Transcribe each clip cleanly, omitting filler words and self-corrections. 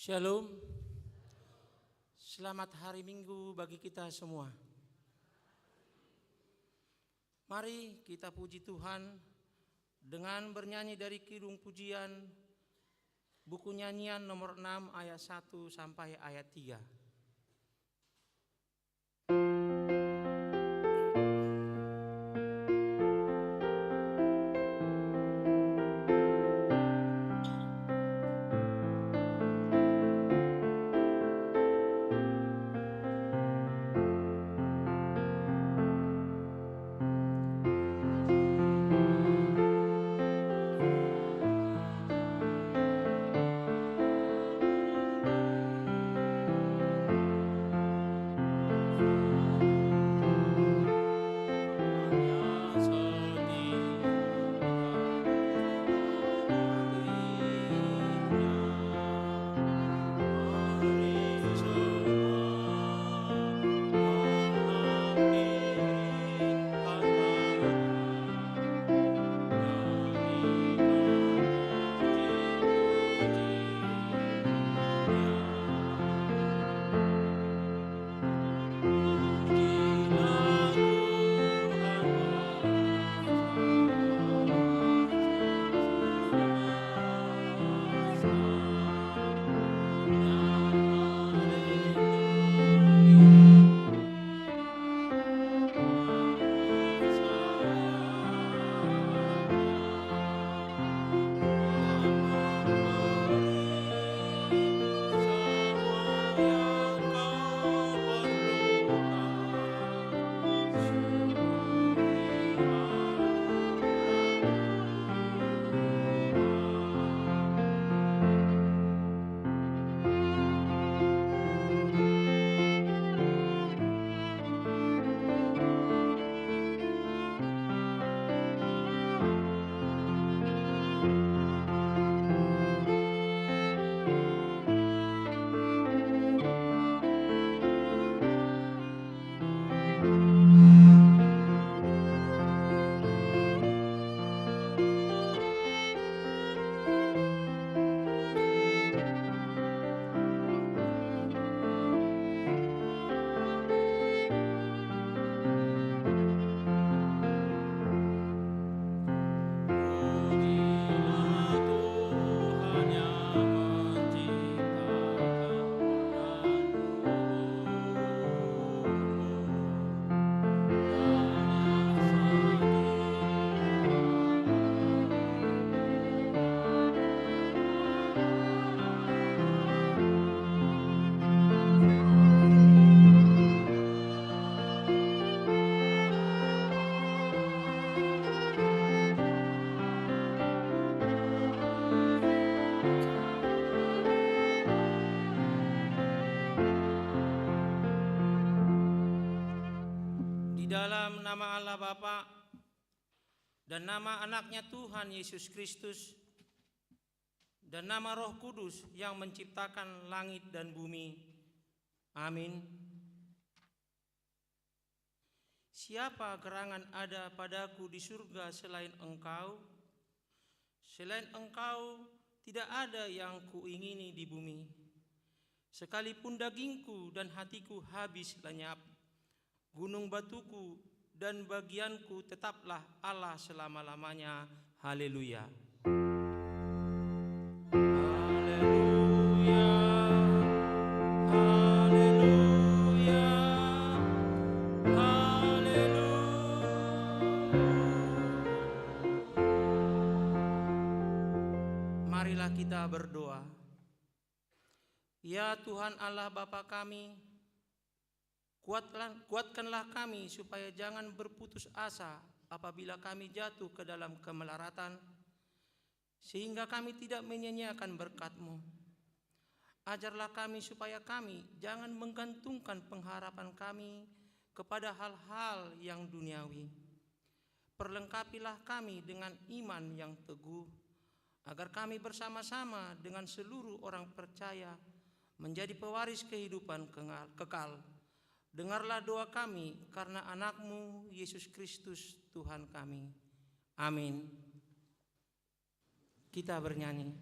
Shalom, selamat hari Minggu bagi kita semua. Mari kita puji Tuhan dengan bernyanyi dari Kidung Pujian, buku nyanyian nomor 6 ayat 1 sampai ayat 3. Dalam nama Allah Bapa dan nama anaknya Tuhan Yesus Kristus dan nama Roh Kudus yang menciptakan langit dan bumi. Amin. Siapa gerangan ada padaku di surga selain Engkau? Selain Engkau tidak ada yang kuingini di bumi. Sekalipun dagingku dan hatiku habis lenyap, gunung batuku dan bagianku tetaplah Allah selama-lamanya. Haleluya. Haleluya. Haleluya. Haleluya. Marilah kita berdoa. Ya Tuhan Allah Bapa kami, kuatkanlah kami supaya jangan berputus asa apabila kami jatuh ke dalam kemelaratan, sehingga kami tidak menyia-nyiakan berkat-Mu. Ajarlah kami supaya kami jangan menggantungkan pengharapan kami kepada hal-hal yang duniawi. Perlengkapilah kami dengan iman yang teguh, agar kami bersama-sama dengan seluruh orang percaya menjadi pewaris kehidupan kekal. Dengarlah doa kami karena anak-Mu Yesus Kristus Tuhan kami. Amin. Kita bernyanyi.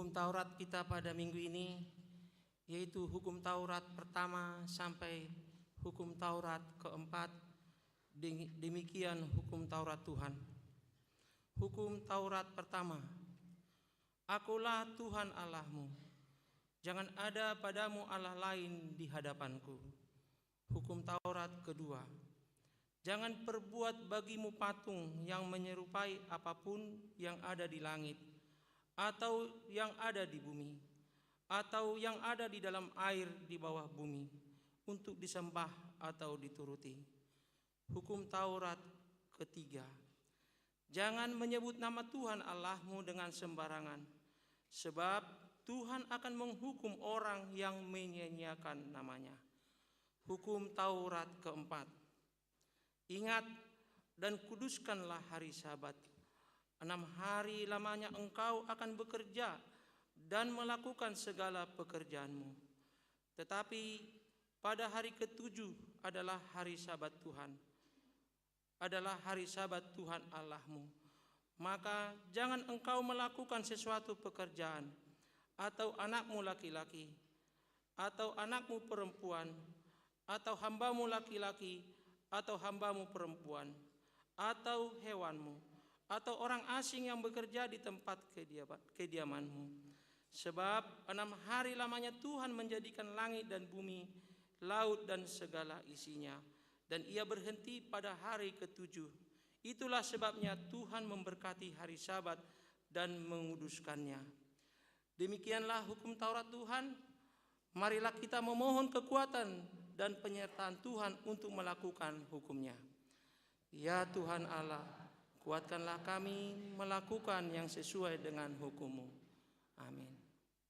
Hukum Taurat kita pada minggu ini yaitu hukum Taurat pertama sampai hukum Taurat keempat. Demikian hukum Taurat Tuhan. Hukum Taurat pertama. Akulah Tuhan Allahmu. Jangan ada padamu Allah lain di hadapanku. Hukum Taurat kedua. Jangan perbuat bagimu patung yang menyerupai apapun yang ada di langit, atau yang ada di bumi, atau yang ada di dalam air di bawah bumi, untuk disembah atau dituruti. Hukum Taurat ketiga. Jangan menyebut nama Tuhan Allahmu dengan sembarangan, sebab Tuhan akan menghukum orang yang menyia-nyiakan namanya. Hukum Taurat keempat. Ingat dan kuduskanlah hari Sabat. 6 hari lamanya engkau akan bekerja dan melakukan segala pekerjaanmu. Tetapi pada hari ke-7 adalah hari Sabat Tuhan. Adalah hari Sabat Tuhan Allahmu. Maka jangan engkau melakukan sesuatu pekerjaan, atau anakmu laki-laki, atau anakmu perempuan, atau hambamu laki-laki, atau hambamu perempuan, atau hewanmu, atau orang asing yang bekerja di tempat kediamanmu. Sebab 6 hari lamanya Tuhan menjadikan langit dan bumi, laut dan segala isinya, dan ia berhenti pada hari ke-7. Itulah sebabnya Tuhan memberkati hari Sabat dan menguduskannya. Demikianlah hukum Taurat Tuhan. Marilah kita memohon kekuatan dan penyertaan Tuhan untuk melakukan hukumnya. Ya Tuhan Allah, kuatkanlah kami melakukan yang sesuai dengan hukum-Mu. Amin.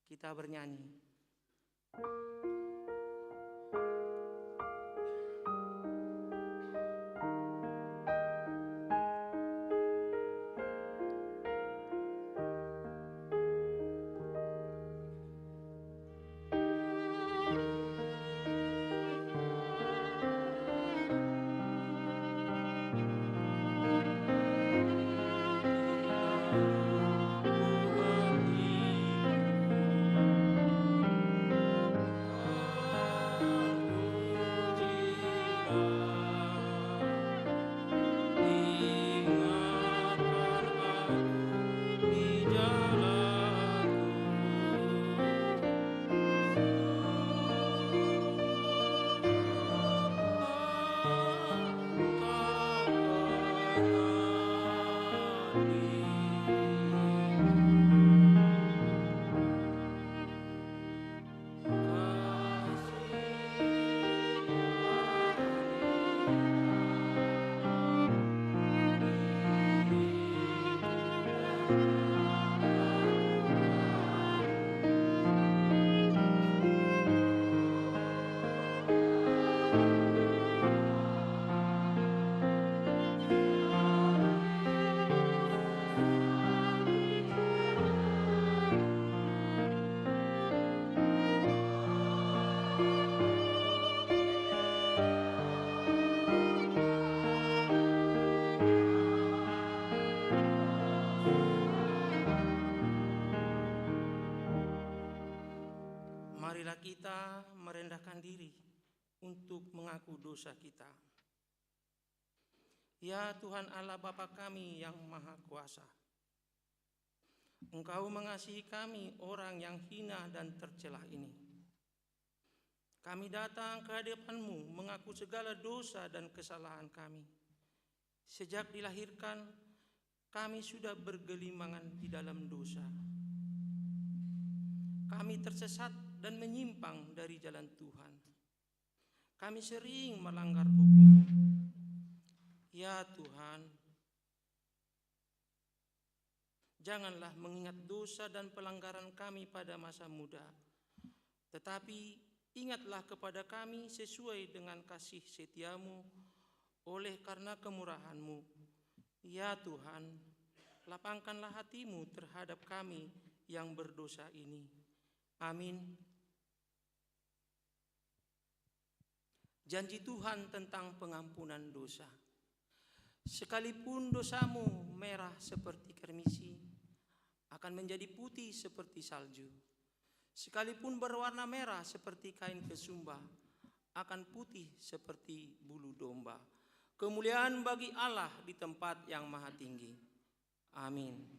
Kita bernyanyi. Marilah kita merendahkan diri untuk mengaku dosa kita. Ya Tuhan Allah Bapa kami yang Maha Kuasa, Engkau mengasihi kami orang yang hina dan tercelah ini. Kami datang ke hadapan-Mu mengaku segala dosa dan kesalahan kami. Sejak dilahirkan, kami sudah bergelimangan di dalam dosa. Kami tersesat dan menyimpang dari jalan Tuhan. Kami sering melanggar hukum. Ya Tuhan, janganlah mengingat dosa dan pelanggaran kami pada masa muda, tetapi ingatlah kepada kami sesuai dengan kasih setia-Mu oleh karena kemurahan-Mu. Ya Tuhan, lapangkanlah hati-Mu terhadap kami yang berdosa ini. Amin. Janji Tuhan tentang pengampunan dosa. Sekalipun dosamu merah seperti kermisi, akan menjadi putih seperti salju. Sekalipun berwarna merah seperti kain kesumba, akan putih seperti bulu domba. Kemuliaan bagi Allah di tempat yang maha tinggi. Amin.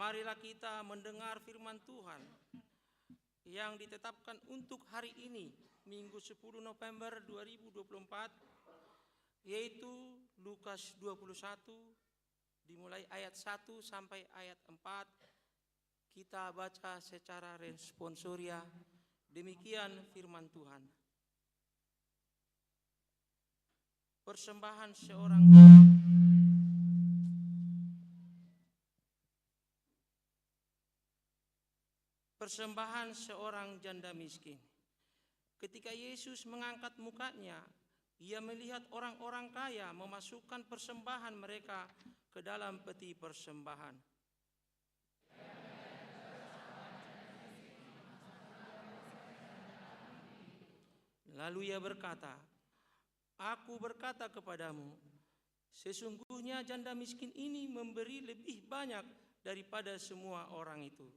Marilah kita mendengar firman Tuhan yang ditetapkan untuk hari ini, Minggu 10 November 2024, yaitu Lukas 21, dimulai ayat 1 sampai ayat 4. Kita baca secara responsoria, demikian firman Tuhan. Persembahan seorang janda miskin. Ketika Yesus mengangkat mukanya, ia melihat orang-orang kaya memasukkan persembahan mereka ke dalam peti persembahan. Lalu ia berkata, "Aku berkata kepadamu, sesungguhnya janda miskin ini memberi lebih banyak daripada semua orang itu.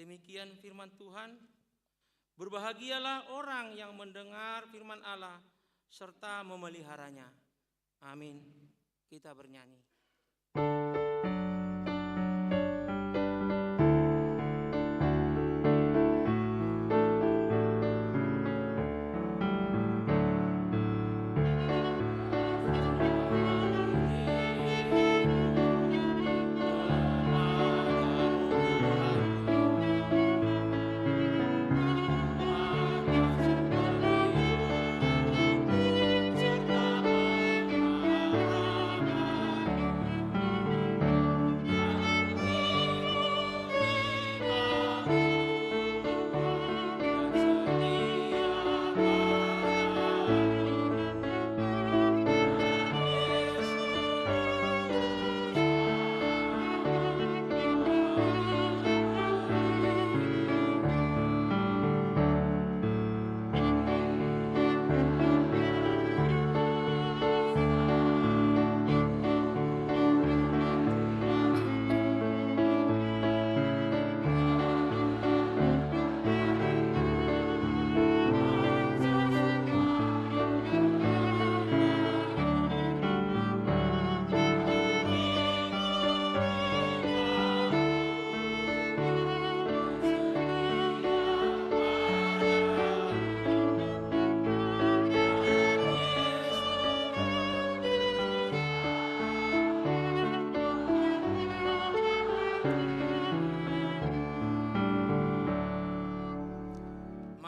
Demikian firman Tuhan. Berbahagialah orang yang mendengar firman Allah serta memeliharanya. Amin. Kita bernyanyi.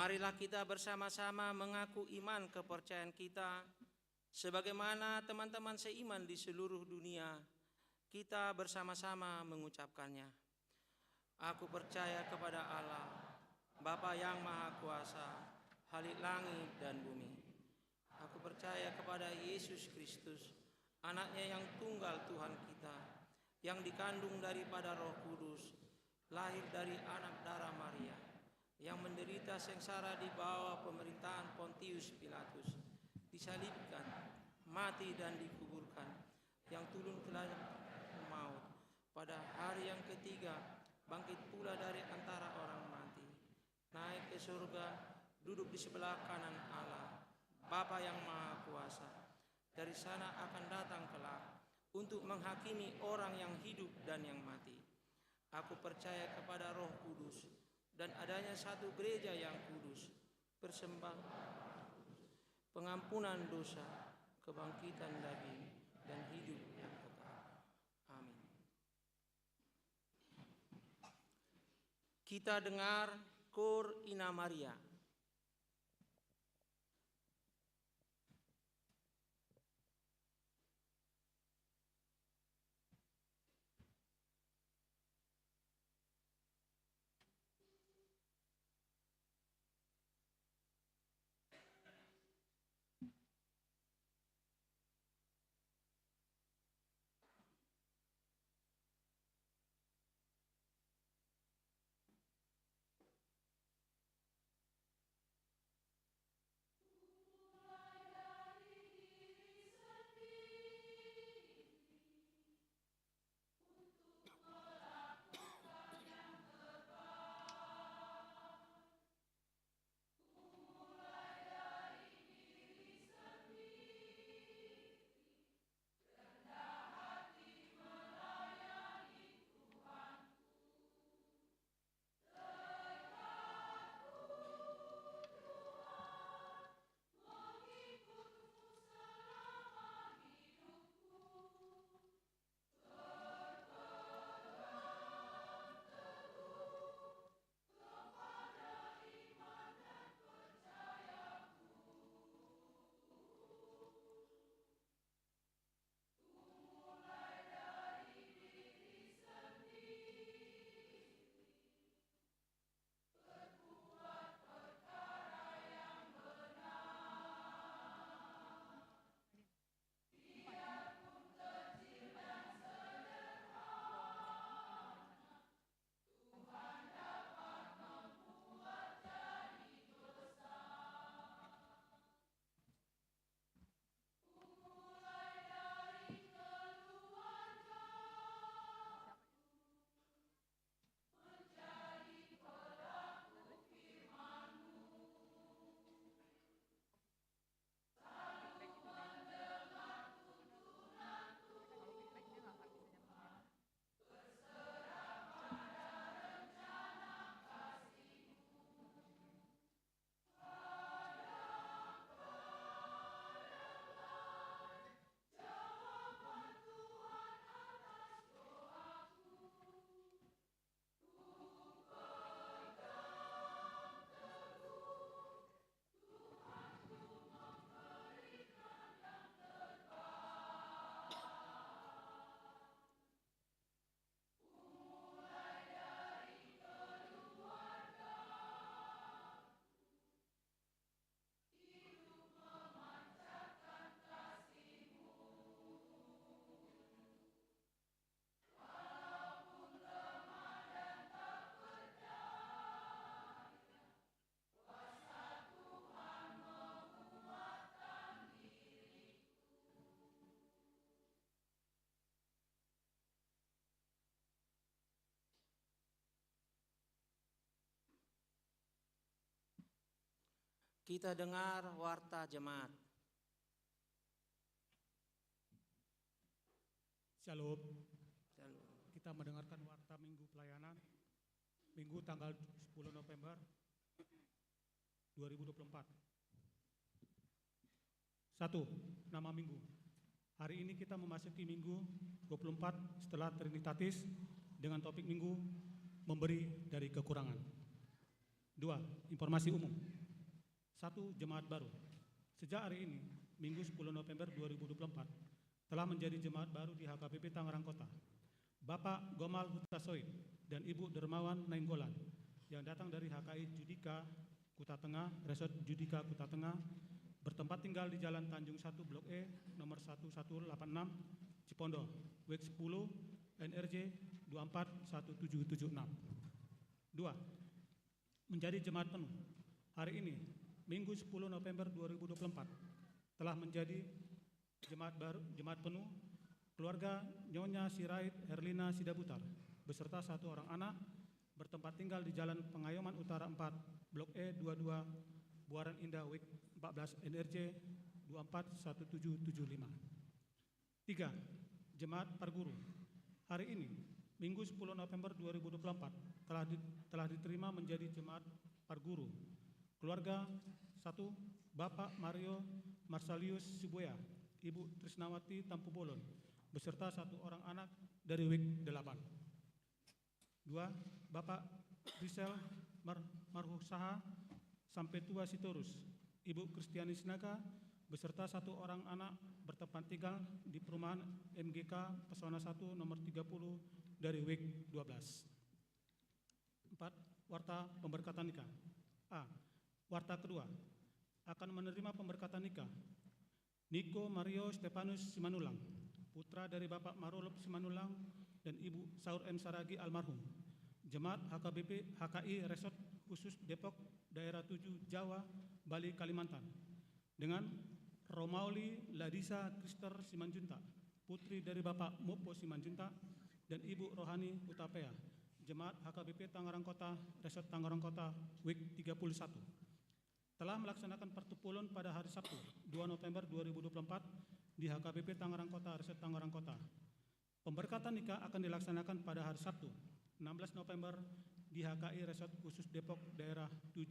Marilah kita bersama-sama mengaku iman kepercayaan kita sebagaimana teman-teman seiman di seluruh dunia. Kita bersama-sama mengucapkannya. Aku percaya kepada Allah, Bapa yang Maha Kuasa, Khalik langit dan bumi, Aku percaya kepada Yesus Kristus, anaknya yang tunggal Tuhan kita, yang dikandung daripada Roh Kudus, lahir dari anak darah Maria, yang menderita sengsara di bawah pemerintahan Pontius Pilatus, disalibkan, mati dan dikuburkan, yang turun ke dalam maut, pada hari yang ketiga bangkit pula dari antara orang mati, naik ke surga, duduk di sebelah kanan Allah, Bapa yang Maha Kuasa. Dari sana akan datang kelak untuk menghakimi orang yang hidup dan yang mati. Aku percaya kepada Roh Kudus dan adanya satu gereja yang kudus, pengampunan dosa, kebangkitan daging, dan hidup yang kekal. Amin. Kita dengar Cor Ina Maria. Kita dengar warta jemaat. Shalom. Kita mendengarkan warta Minggu Pelayanan, Minggu tanggal 10 November 2024. 1. Nama Minggu. Hari ini kita memasuki Minggu 24 setelah Trinitatis dengan topik Minggu memberi dari kekurangan. 2. Informasi umum. 1. Jemaat baru. Sejak hari ini, Minggu 10 November 2024, telah menjadi jemaat baru di HKBP Tangerang Kota. Bapak Gomal Hutasoid dan Ibu Dermawan Nainggolan yang datang dari HKI Judika Kuta Tengah, Resort Judika Kuta Tengah, bertempat tinggal di Jalan Tanjung 1 Blok E nomor 1186 Cipondo, WIK 10 NRJ 241776. 2. Menjadi jemaat penuh. Hari ini, Minggu 10 November 2024, telah menjadi jemaat penuh keluarga Nyonya Sirait Herlina Sidabutar beserta 1 orang anak bertempat tinggal di Jalan Pengayoman Utara 4 Blok E 22 Buaran Indah WIK 14 NRJ 241775. 3. Jemaat Parguru. Hari ini, Minggu 10 November 2024, telah diterima menjadi jemaat Parguru keluarga 1. Bapak Mario Marsalius Sibuya, Ibu Trisnawati Tampu Bolon beserta 1 orang anak dari WIK 8. 2. Bapak Rizal Marhusaha Sampetua Sitorus, Ibu Kristiani Sinaga beserta 1 orang anak bertempat tinggal di perumahan MGK Pesona 1 nomor 30 dari WIK 12. 4. Warta pemberkatan nikah. A. Warta kedua akan menerima pemberkatan nikah Niko Mario Stefanus Simanulang, putra dari Bapak Marolop Simanulang dan Ibu Saur M. Saragi almarhum, Jemaat HKBP HKI Resort Khusus Depok Daerah 7 Jawa, Bali, Kalimantan, dengan Romauli Ladisa Krister Simanjunta, putri dari Bapak Mopo Simanjunta dan Ibu Rohani Utapea, Jemaat HKBP Tangerang Kota Resort Tangerang Kota WIK 31. Telah melaksanakan pertupulan pada hari Sabtu 2 November 2024 di HKBP Tangerang Kota Resort Tangerang Kota. Pemberkatan nikah akan dilaksanakan pada hari Sabtu 16 November di HKI Resort Khusus Depok Daerah 7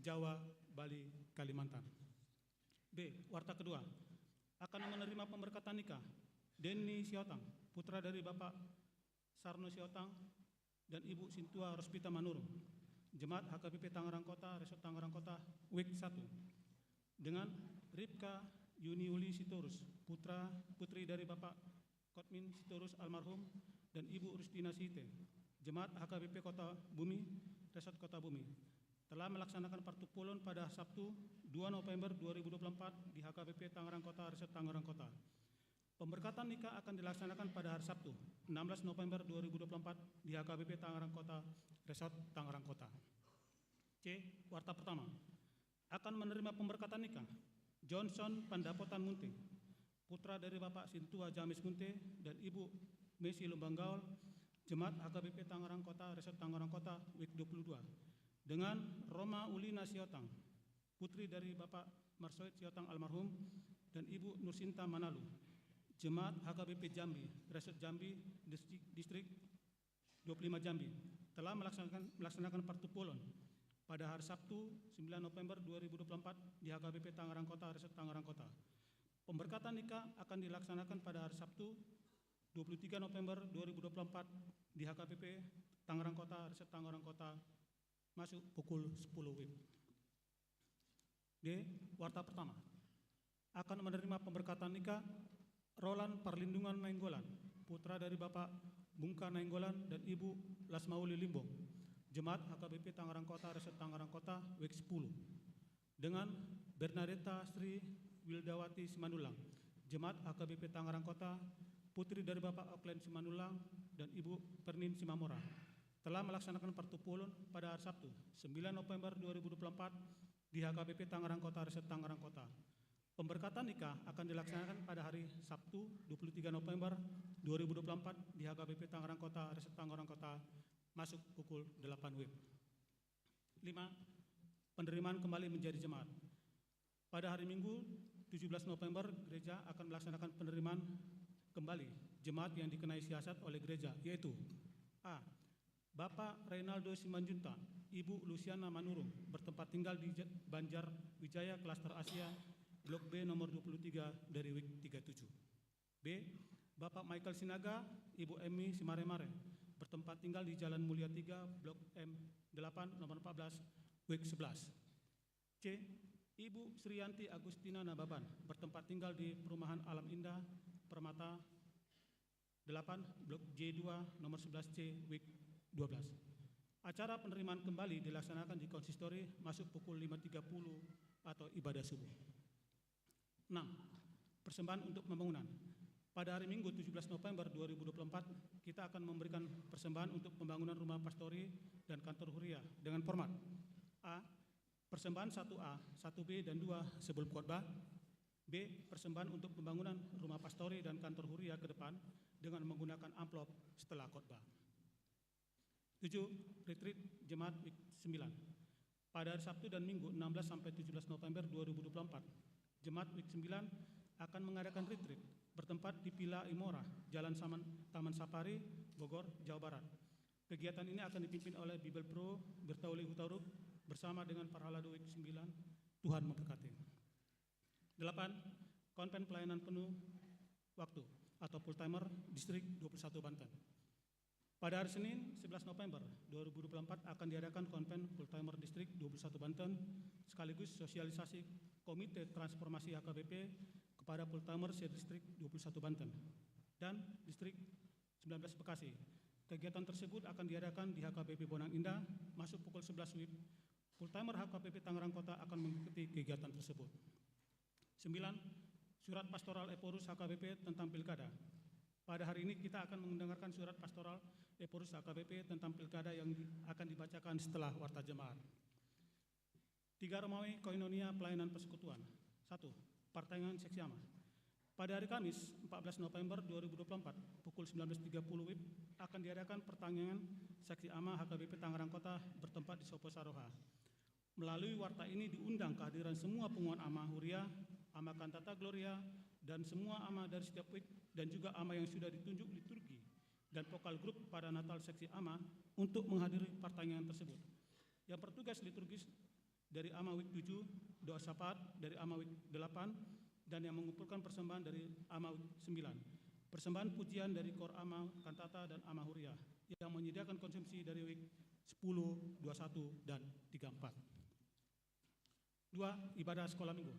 Jawa, Bali, Kalimantan. B. Warta kedua akan menerima pemberkatan nikah Denny Siotang, putra dari Bapak Sarno Siotang dan Ibu Sintua Rospita Manurung, Jemaat HKBP Tangerang Kota Resort Tangerang Kota WIK 1, dengan Ripka Yuniuli Sitorus, putri dari Bapak Kotmin Sitorus almarhum dan Ibu Rustina Site, Jemaat HKBP Kota Bumi Resort Kota Bumi, telah melaksanakan pertupulan pada Sabtu 2 November 2024 di HKBP Tangerang Kota Resort Tangerang Kota. Pemberkatan nikah akan dilaksanakan pada hari Sabtu 16 November 2024 di HKBP Tangerang Kota Resort Tangerang Kota. C. Warta pertama akan menerima pemberkatan nikah Johnson Pandapotan Munte, putra dari Bapak Sintua Jamis Munte dan Ibu Messi Lumbanggaul, Jemaat HKBP Tangerang Kota Resort Tangerang Kota WIK 22, dengan Roma Ulina Siotang, putri dari Bapak Marsoid Siotang almarhum dan Ibu Nursinta Manalu, Jemaat HKBP Jambi Resort Jambi Distrik 25 Jambi, telah melaksanakan pertupulan pada hari Sabtu 9 November 2024 di HKBP Tangerang Kota Resort Tangerang Kota. Pemberkatan nikah akan dilaksanakan pada hari Sabtu 23 November 2024 di HKBP Tangerang Kota Resort Tangerang Kota, masuk pukul 10 WIB. D. Warta pertama akan menerima pemberkatan nikah Roland Perlindungan Nainggolan, putra dari Bapak Bungka Nainggolan dan Ibu Lasmauli Limbong, Jemaat HKBP Tangerang Kota Resort Tangerang Kota WIK 10, dengan Bernadetta Sri Wildawati Simanulang, Jemaat HKBP Tangerang Kota, putri dari Bapak Oklen Simanulang dan Ibu Pernin Simamora, telah melaksanakan pertupulan pada hari Sabtu 9 November 2024 di HKBP Tangerang Kota Resort Tangerang Kota. Pemberkatan nikah akan dilaksanakan pada hari Sabtu 23 November 2024 di HKBP Tangerang Kota Resort Tangerang Kota, masuk pukul 8 WIB. 5. Penerimaan kembali menjadi jemaat. Pada hari Minggu 17 November, gereja akan melaksanakan penerimaan kembali jemaat yang dikenai siasat oleh gereja, yaitu A. Bapak Reynaldo Simanjunta, Ibu Luciana Manurung, bertempat tinggal di Banjar Wijaya, Klaster Asia, Blok B nomor 23 dari WIK 37. B. Bapak Michael Sinaga, Ibu Emi Simaremare, bertempat tinggal di Jalan Mulia 3, Blok M8 nomor 14, WIK 11. C. Ibu Sriyanti Agustina Nababan, bertempat tinggal di Perumahan Alam Indah, Permata 8, Blok J2 nomor 11C, WIK 12. Acara penerimaan kembali dilaksanakan di konsistori, masuk pukul 5.30 atau ibadah subuh. 6. Persembahan untuk pembangunan. Pada hari Minggu 17 November 2024, kita akan memberikan persembahan untuk pembangunan rumah pastori dan kantor Huria dengan format A. Persembahan 1A, 1B, dan 2 sebelum khotbah. B. Persembahan untuk pembangunan rumah pastori dan kantor Huria ke depan dengan menggunakan amplop setelah khotbah. 7. Retreat Jemaat Week 9. Pada hari Sabtu dan Minggu 16 sampai 17 November 2024, Jemaat Week 9 akan mengadakan retreat bertempat di Villa Imora, Jalan Taman Sapari, Bogor, Jawa Barat. Kegiatan ini akan dipimpin oleh Bible Pro Bertauli Hutauruk bersama dengan para Halado Week 9. Tuhan memberkati. 8. Konven pelayanan penuh waktu atau full timer Distrik 21 Banten. Pada hari Senin 11 November 2024 akan diadakan konven full timer Distrik 21 Banten sekaligus sosialisasi Komite Transformasi HKBP kepada full timer Distrik 21 Banten dan Distrik 19 Bekasi. Kegiatan tersebut akan diadakan di HKBP Bonang Indah masuk pukul 11 WIB. Full timer HKBP Tangerang Kota akan mengikuti kegiatan tersebut. 9. Surat pastoral Eporus HKBP tentang pilkada. Pada hari ini kita akan mendengarkan surat pastoral Eporus HKBP tentang pilkada yang akan dibacakan setelah warta jemaat. 3. Romawi Koinonia Pelayanan Persekutuan. 1. Partangan Seksi Ama. Pada hari Kamis 14 November 2024 pukul 19.30 WIB akan diadakan pertandingan Seksi Ama HKBP Tangerang Kota bertempat di Sopo Saroha. Melalui warta ini diundang kehadiran semua penguat ama Huria, ama Kantata Gloria, dan semua ama dari setiap week dan juga ama yang sudah ditunjuk liturgi dan vokal grup pada Natal Seksi Ama untuk menghadiri pertandingan tersebut. Yang bertugas liturgis dari ama week 7, doa syafaat dari ama week 8, dan yang mengumpulkan persembahan dari ama week 9. Persembahan pujian dari kor ama Kantata dan ama Huria yang menyediakan konsumsi dari week 10, 21, dan 34. 2. Ibadah sekolah minggu.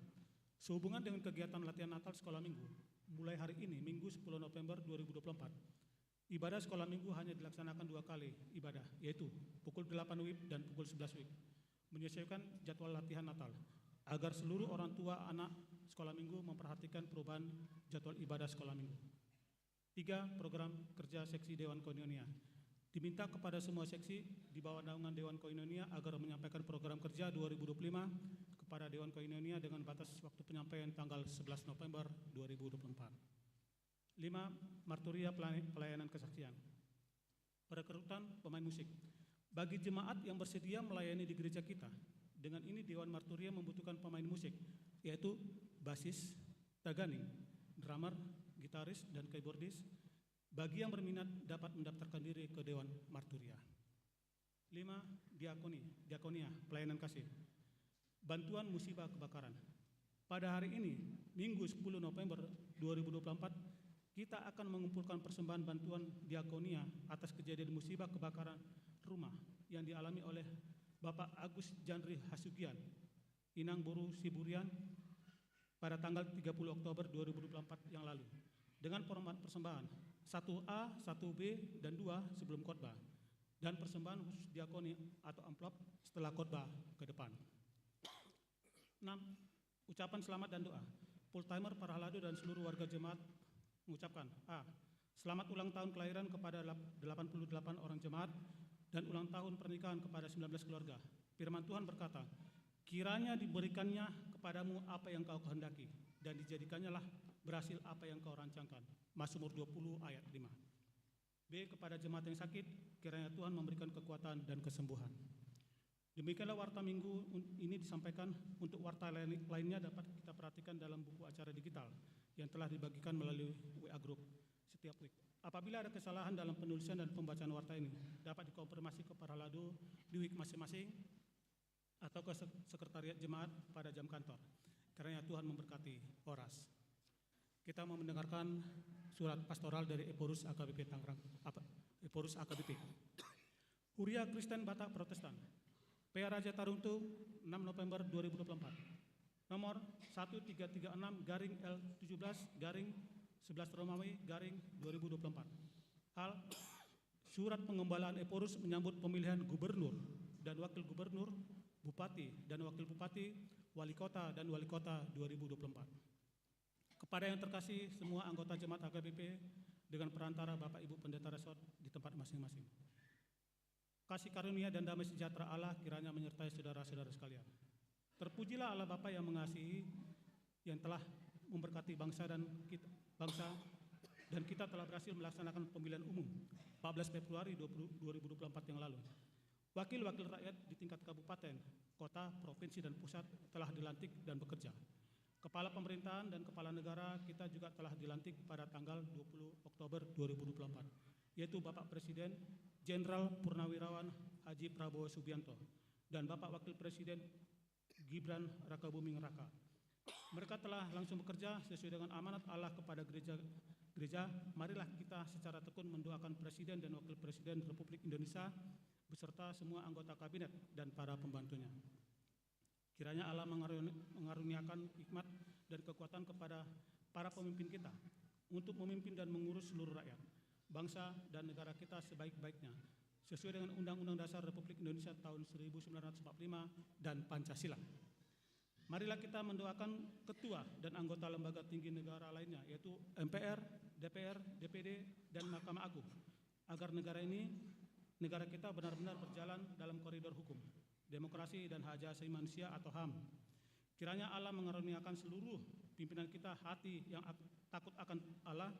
Sehubungan dengan kegiatan latihan Natal sekolah minggu, mulai hari ini, Minggu 10 November 2024, ibadah sekolah minggu hanya dilaksanakan 2 kali ibadah, yaitu pukul 8 WIB dan pukul 11 WIB, menyesuaikan jadwal latihan Natal, agar seluruh orang tua anak sekolah minggu memperhatikan perubahan jadwal ibadah sekolah minggu. 3. Program kerja seksi Dewan Koinonia. Diminta kepada semua seksi di bawah naungan Dewan Koinonia agar menyampaikan program kerja 2025 kepada Dewan Koinonia dengan batas waktu penyampaian tanggal 11 November 2024. 5. Marturia Pelayanan Kesaksian. Perekrutan pemain musik. Bagi jemaat yang bersedia melayani di gereja kita, dengan ini Dewan Marturia membutuhkan pemain musik, yaitu basis, taganing, drummer, gitaris, dan keyboardis. Bagi yang berminat dapat mendaftarkan diri ke Dewan Marturia. 5. Diakonia, pelayanan kasih. Bantuan musibah kebakaran. Pada hari ini, Minggu 10 November 2024, kita akan mengumpulkan persembahan bantuan diakonia atas kejadian musibah kebakaran rumah yang dialami oleh Bapak Agus Janri Hasugian, Inang Boru Siburian pada tanggal 30 Oktober 2024 yang lalu dengan format persembahan 1A, 1B, dan 2 sebelum khotbah dan persembahan khusus diakoni atau amplop setelah khotbah ke depan. 6. Ucapan selamat dan doa. Full timer para halado dan seluruh warga jemaat mengucapkan A. Selamat ulang tahun kelahiran kepada 88 orang jemaat dan ulang tahun pernikahan kepada 19 keluarga. Firman Tuhan berkata, kiranya diberikannya kepadamu apa yang kau kehendaki dan dijadikannya lah berhasil apa yang kau rancangkan. Mazmur 20 ayat 5. B. Kepada jemaat yang sakit, kiranya Tuhan memberikan kekuatan dan kesembuhan. Demikianlah warta minggu ini disampaikan. Untuk warta lainnya dapat kita perhatikan dalam buku acara digital yang telah dibagikan melalui WA Group setiap week. Apabila ada kesalahan dalam penulisan dan pembacaan warta ini, dapat dikonfirmasi ke para lado di week masing-masing atau ke sekretariat jemaat pada jam kantor. Kiranya Tuhan memberkati Horas. Kita mau mendengarkan surat pastoral dari Eporus AKBP Tangerang. Eporus AKBP. Huria Kristen Batak Protestan. PA Raja Taruntu 6 November 2024. Nomor 1336 garing L17 garing 11 Romawi garing 2024. Hal surat pengembalaan Eporus menyambut pemilihan gubernur dan wakil gubernur, bupati dan wakil bupati, wali kota dan wali kota 2024. Pada yang terkasih semua anggota Jemaat HKBP dengan perantara Bapak Ibu Pendeta Resort di tempat masing-masing. Kasih karunia dan damai sejahtera Allah kiranya menyertai saudara-saudara sekalian. Terpujilah Allah Bapa yang mengasihi, yang telah memberkati bangsa dan kita telah berhasil melaksanakan pemilihan umum 14 Februari 2024 yang lalu. Wakil-wakil rakyat di tingkat kabupaten, kota, provinsi, dan pusat telah dilantik dan bekerja. Kepala pemerintahan dan kepala negara kita juga telah dilantik pada tanggal 20 Oktober 2024, yaitu Bapak Presiden Jenderal Purnawirawan Haji Prabowo Subianto dan Bapak Wakil Presiden Gibran Rakabuming Raka. Mereka telah langsung bekerja sesuai dengan amanat Allah kepada gereja. Marilah kita secara tekun mendoakan Presiden dan Wakil Presiden Republik Indonesia beserta semua anggota kabinet dan para pembantunya. Kiranya Allah mengaruniakan hikmat dan kekuatan kepada para pemimpin kita untuk memimpin dan mengurus seluruh rakyat, bangsa dan negara kita sebaik-baiknya, sesuai dengan Undang-Undang Dasar Republik Indonesia tahun 1945 dan Pancasila. Marilah kita mendoakan ketua dan anggota lembaga tinggi negara lainnya, yaitu MPR, DPR, DPD, dan Mahkamah Agung, agar negara kita benar-benar berjalan dalam koridor hukum, demokrasi, dan hak asasi manusia atau HAM. Kiranya Allah mengaruniakan seluruh pimpinan kita hati yang takut akan Allah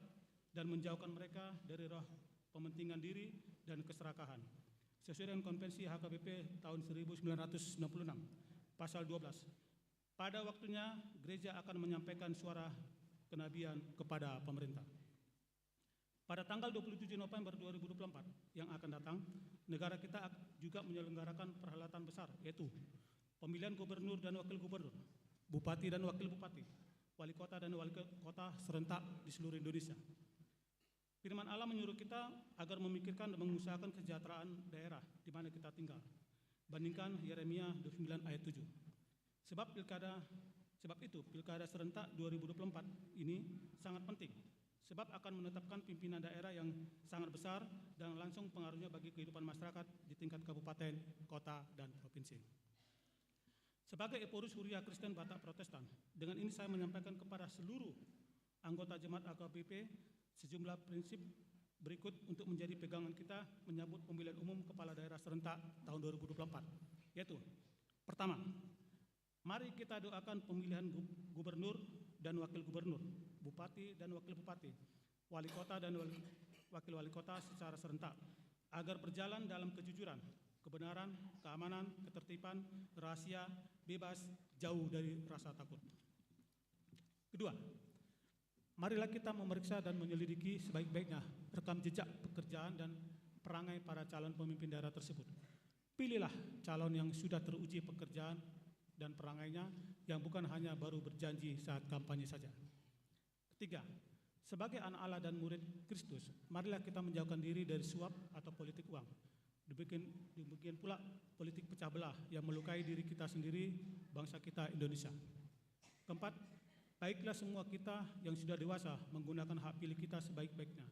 dan menjauhkan mereka dari roh pementingan diri dan keserakahan. Sesuai dengan Konvensi HKBP tahun 1996, pasal 12. Pada waktunya, gereja akan menyampaikan suara kenabian kepada pemerintah. Pada tanggal 27 November 2024 yang akan datang, negara kita juga menyelenggarakan perhelatan besar, yaitu pemilihan gubernur dan wakil gubernur, bupati dan wakil bupati, wali kota dan wali kota serentak di seluruh Indonesia. Firman Allah menyuruh kita agar memikirkan dan mengusahakan kesejahteraan daerah di mana kita tinggal. Bandingkan Yeremia 29 ayat 7. Sebab itu pilkada serentak 2024 ini sangat penting. Sebab akan menetapkan pimpinan daerah yang sangat besar dan langsung pengaruhnya bagi kehidupan masyarakat di tingkat kabupaten, kota, dan provinsi. Sebagai Eporus Huria Kristen Batak Protestan, dengan ini saya menyampaikan kepada seluruh anggota Jemaat HKBP sejumlah prinsip berikut untuk menjadi pegangan kita menyambut pemilihan umum kepala daerah serentak tahun 2024, yaitu: pertama, mari kita doakan pemilihan gubernur dan wakil gubernur, bupati dan wakil bupati, wali kota dan wakil wali kota secara serentak, agar berjalan dalam kejujuran, kebenaran, keamanan, ketertiban, rahasia, bebas, jauh dari rasa takut. Kedua, marilah kita memeriksa dan menyelidiki sebaik-baiknya rekam jejak pekerjaan dan perangai para calon pemimpin daerah tersebut. Pilihlah calon yang sudah teruji pekerjaan dan perangainya, yang bukan hanya baru berjanji saat kampanye saja. Ketiga, sebagai anak Allah dan murid Kristus, marilah kita menjauhkan diri dari suap atau politik uang. Demikian pula politik pecah belah yang melukai diri kita sendiri, bangsa kita Indonesia. Keempat, baiklah semua kita yang sudah dewasa menggunakan hak pilih kita sebaik-baiknya,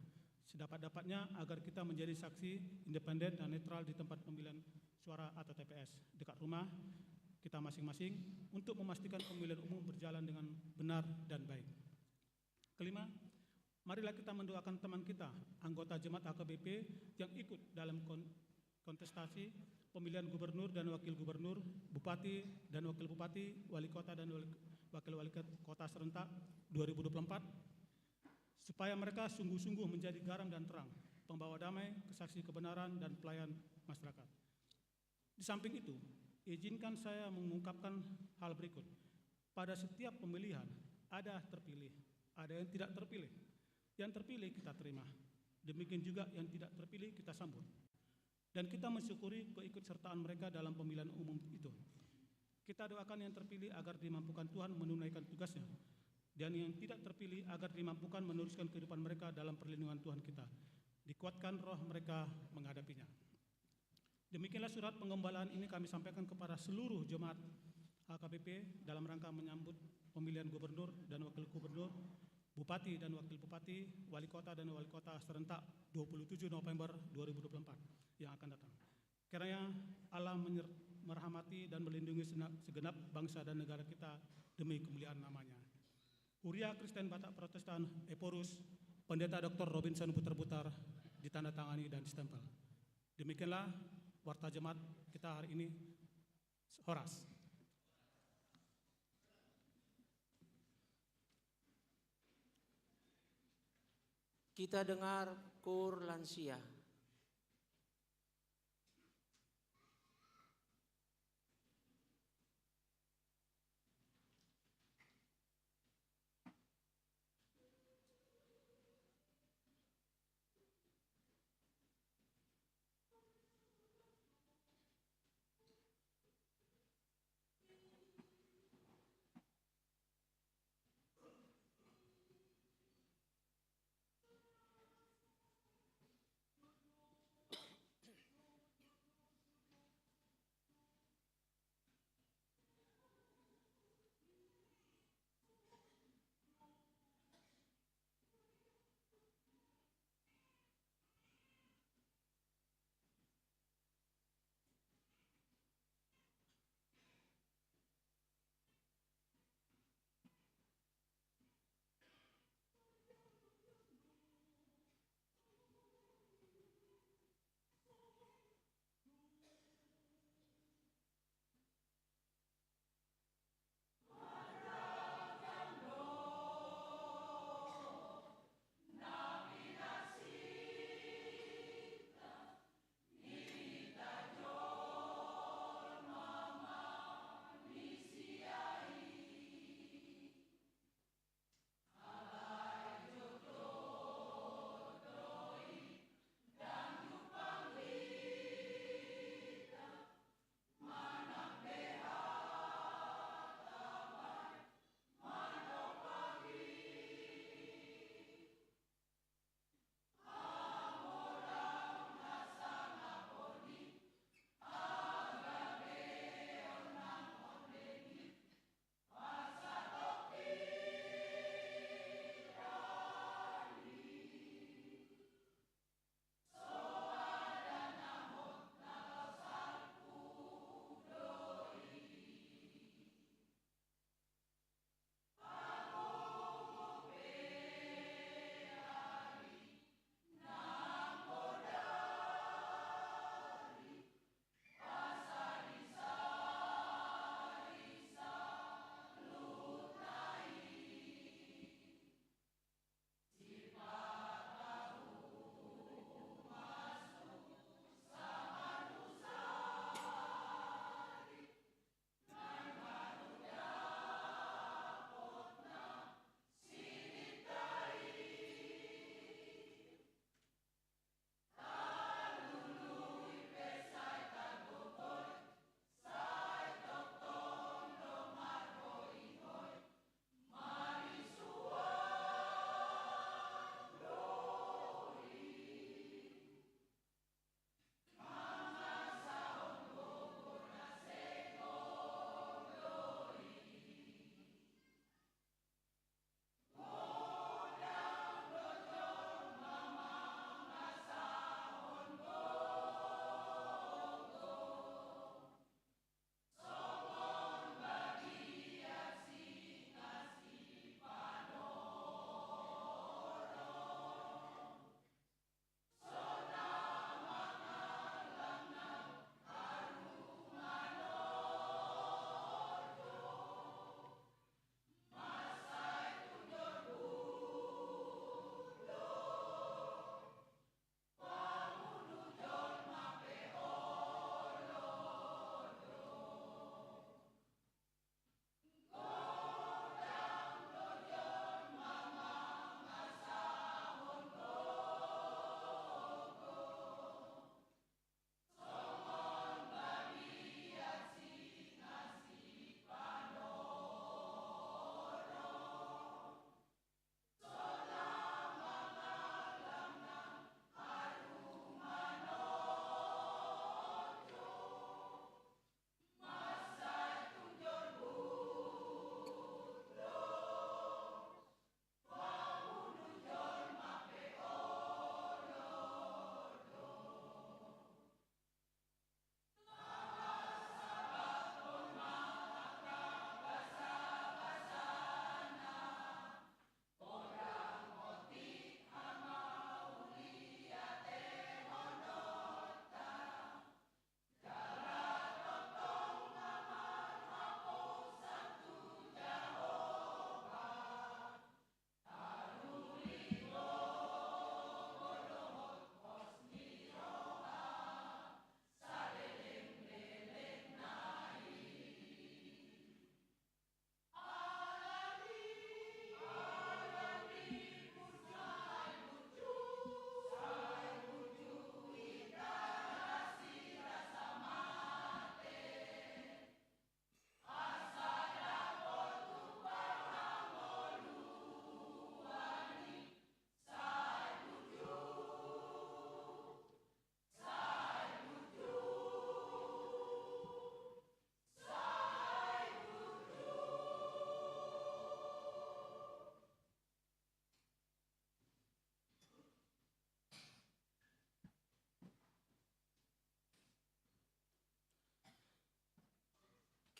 sedapat-dapatnya agar kita menjadi saksi independen dan netral di tempat pemilihan suara atau TPS dekat rumah kita masing-masing untuk memastikan pemilihan umum berjalan dengan benar dan baik. Kelima, marilah kita mendoakan teman kita, anggota Jemaat HKBP yang ikut dalam kontestasi pemilihan gubernur dan wakil gubernur, bupati dan wakil bupati, wali kota dan wakil wali kota serentak 2024, supaya mereka sungguh-sungguh menjadi garam dan terang, pembawa damai, kesaksi kebenaran, dan pelayan masyarakat. Di samping itu, izinkan saya mengungkapkan hal berikut. Pada setiap pemilihan, ada terpilih, ada yang tidak terpilih. Yang terpilih kita terima, demikian juga yang tidak terpilih kita sambut. Dan kita mensyukuri keikutsertaan mereka dalam pemilihan umum itu. Kita doakan yang terpilih agar dimampukan Tuhan menunaikan tugasnya, dan yang tidak terpilih agar dimampukan meneruskan kehidupan mereka dalam perlindungan Tuhan kita. Dikuatkan roh mereka menghadapinya. Demikianlah surat penggembalaan ini kami sampaikan kepada seluruh jemaat HKBP dalam rangka menyambut pemilihan gubernur dan wakil gubernur, bupati dan wakil bupati, wali kota dan wali kota serentak 27 November 2024 yang akan datang. Kiranya Allah merahmati dan melindungi segenap bangsa dan negara kita demi kemuliaan namanya. Uria Kristen Batak Protestan Eporus, Pendeta Dr. Robinson Putar-Putar, ditandatangani dan ditempel. Demikianlah warta jemaat kita hari ini. Horas. Kita dengar kor lansia.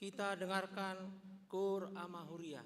Kita dengarkan Kur Amahuria.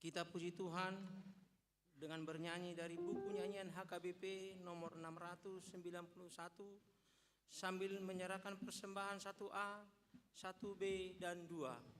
Kita puji Tuhan dengan bernyanyi dari buku nyanyian HKBP nomor 691 sambil menyerahkan persembahan 1A, 1B, dan 2.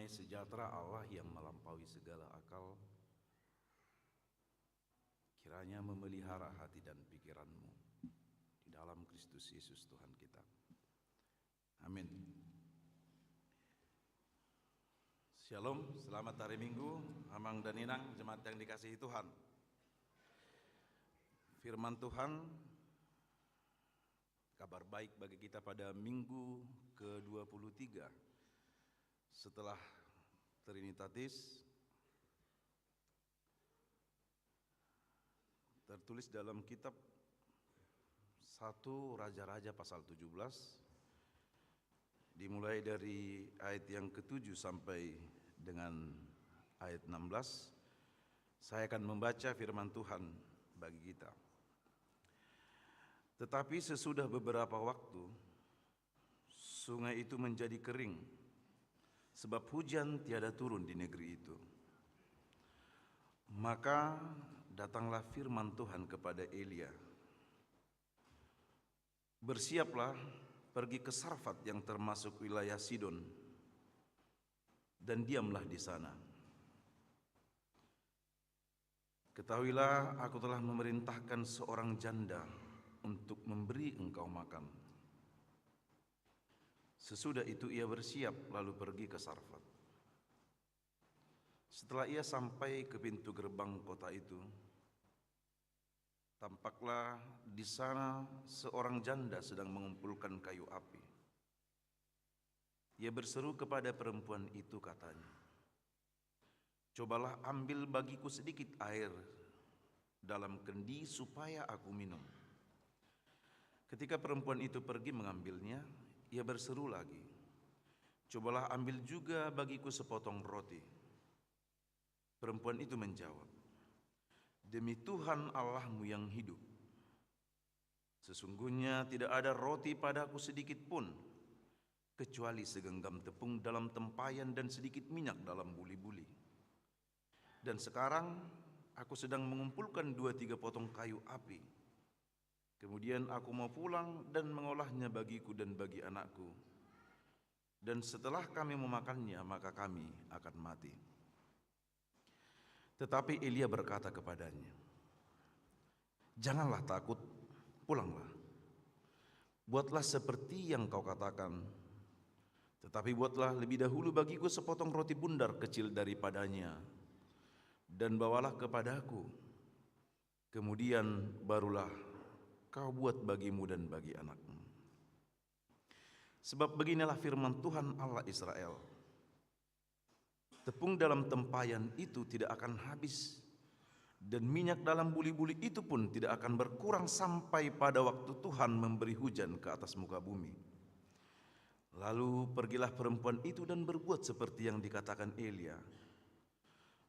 Damai sejahtera Allah yang melampaui segala akal kiranya memelihara hati dan pikiranmu di dalam Kristus Yesus Tuhan kita. Amin. Shalom, selamat hari Minggu, Amang dan Inang, jemaat yang dikasihi Tuhan. Firman Tuhan, kabar baik bagi kita pada minggu ke-23 setelah Trinitatis, tertulis dalam kitab 1 Raja-Raja pasal 17, dimulai dari ayat yang ke-7 sampai dengan ayat 16. Saya akan membaca firman Tuhan bagi kita. Tetapi sesudah beberapa waktu, sungai itu menjadi kering, sebab hujan tiada turun di negeri itu. Maka datanglah firman Tuhan kepada Elia, bersiaplah, pergi ke Sarfat yang termasuk wilayah Sidon, dan diamlah di sana. Ketahuilah, aku telah memerintahkan seorang janda untuk memberi engkau makan. Sesudah itu ia bersiap lalu pergi ke Sarfat. Setelah ia sampai ke pintu gerbang kota itu, tampaklah di sana seorang janda sedang mengumpulkan kayu api. Ia berseru kepada perempuan itu, katanya, "Cobalah ambil bagiku sedikit air dalam kendi supaya aku minum." Ketika perempuan itu pergi mengambilnya, ia berseru lagi, "Cobalah ambil juga bagiku sepotong roti." Perempuan itu menjawab, "Demi Tuhan Allahmu yang hidup, sesungguhnya tidak ada roti padaku sedikit pun, kecuali segenggam tepung dalam tempayan dan sedikit minyak dalam buli-buli. Dan sekarang aku sedang mengumpulkan 2-3 potong kayu api. Kemudian aku mau pulang dan mengolahnya bagiku dan bagi anakku. Dan setelah kami memakannya, maka kami akan mati." Tetapi Elia berkata kepadanya, "Janganlah takut, pulanglah. Buatlah seperti yang kau katakan, tetapi buatlah lebih dahulu bagiku sepotong roti bundar kecil daripadanya, dan bawalah kepadaku. Kemudian barulah kau buat bagimu dan bagi anakmu. Sebab beginilah firman Tuhan Allah Israel, tepung dalam tempayan itu tidak akan habis, dan minyak dalam buli-buli itu pun tidak akan berkurang sampai pada waktu Tuhan memberi hujan ke atas muka bumi." Lalu pergilah perempuan itu dan berbuat seperti yang dikatakan Elia.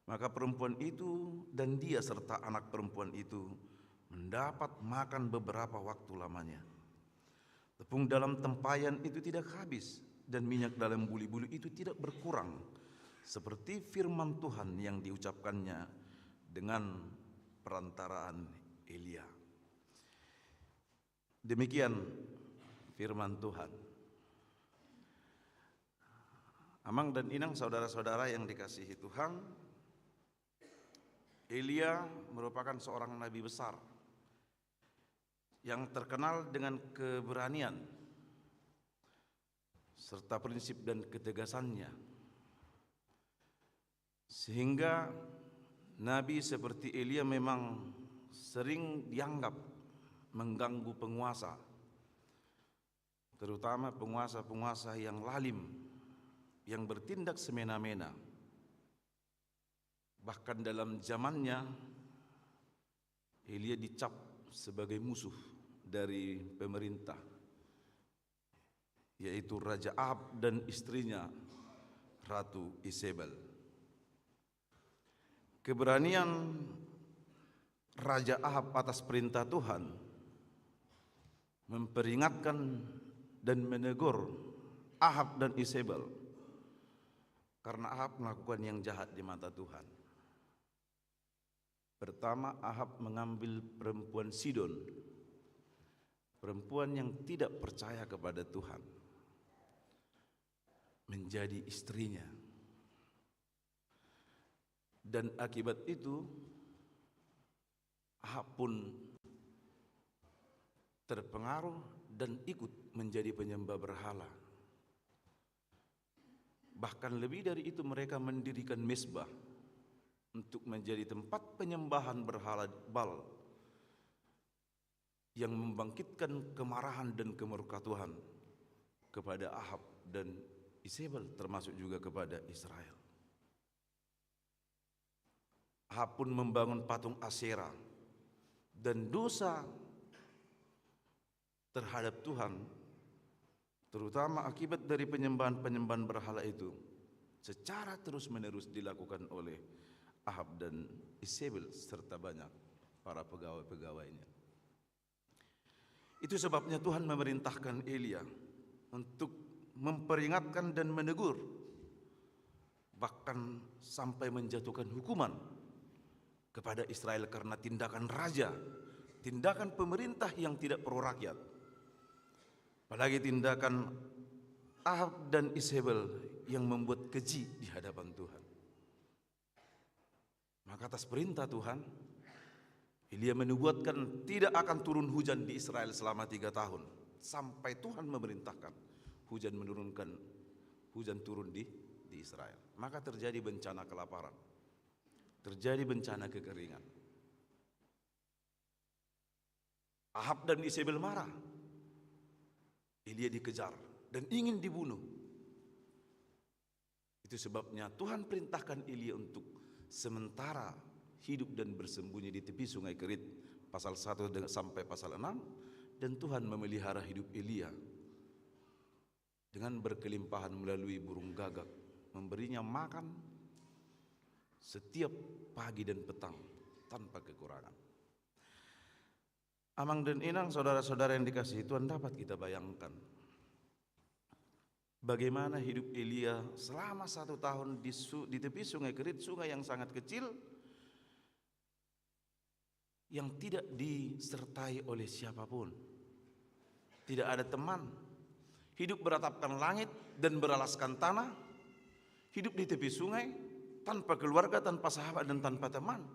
Maka perempuan itu dan dia serta anak perempuan itu mendapat makan beberapa waktu lamanya. Tepung dalam tempayan itu tidak habis, dan minyak dalam buli-buli itu tidak berkurang, seperti firman Tuhan yang diucapkannya dengan perantaraan Elia. Demikian firman Tuhan. Amang dan Inang, saudara-saudara yang dikasihi Tuhan, Elia merupakan seorang nabi besar yang terkenal dengan keberanian serta prinsip dan ketegasannya, sehingga nabi seperti Elia memang sering dianggap mengganggu penguasa, terutama penguasa-penguasa yang lalim, yang bertindak semena-mena. Bahkan dalam zamannya, Elia dicap sebagai musuh dari pemerintah, yaitu Raja Ahab dan istrinya Ratu Isabel. Keberanian Raja Ahab atas perintah Tuhan memperingatkan dan menegur Ahab dan Isabel karena Ahab melakukan yang jahat di mata Tuhan. Pertama, Ahab mengambil perempuan Sidon, perempuan yang tidak percaya kepada Tuhan, menjadi istrinya. Dan akibat itu Ahab pun terpengaruh dan ikut menjadi penyembah berhala. Bahkan lebih dari itu, mereka mendirikan mezbah untuk menjadi tempat penyembahan berhala Baal yang membangkitkan kemarahan dan kemurkaan Tuhan kepada Ahab dan Isabel, termasuk juga kepada Israel. Ahab pun membangun patung Asyera, dan dosa terhadap Tuhan, terutama akibat dari penyembahan-penyembahan berhala itu, secara terus-menerus dilakukan oleh Ahab dan Isabel serta banyak para pegawai-pegawainya. Itu sebabnya Tuhan memerintahkan Elia untuk memperingatkan dan menegur, bahkan sampai menjatuhkan hukuman kepada Israel karena tindakan raja, tindakan pemerintah yang tidak pro rakyat, apalagi tindakan Ahab dan Isabel yang membuat keji di hadapan Tuhan. Maka atas perintah Tuhan, Elia menubuatkan tidak akan turun hujan di Israel selama 3 tahun, sampai Tuhan memerintahkan hujan turun di Israel. Maka terjadi bencana kelaparan, terjadi bencana kekeringan. Ahab dan Isabel marah, Elia dikejar dan ingin dibunuh. Itu sebabnya Tuhan perintahkan Elia untuk sementara hidup dan bersembunyi di tepi sungai Kerit, pasal 1 sampai pasal 6, dan Tuhan memelihara hidup Elia dengan berkelimpahan melalui burung gagak, memberinya makan setiap pagi dan petang tanpa kekurangan. Amang dan Inang, saudara-saudara yang dikasihi Tuhan, dapat kita bayangkan bagaimana hidup Elia selama 1 tahun di tepi sungai Kerit, sungai yang sangat kecil, yang tidak disertai oleh siapapun, tidak ada teman, hidup beratapkan langit dan beralaskan tanah, hidup di tepi sungai, tanpa keluarga, tanpa sahabat, dan tanpa teman.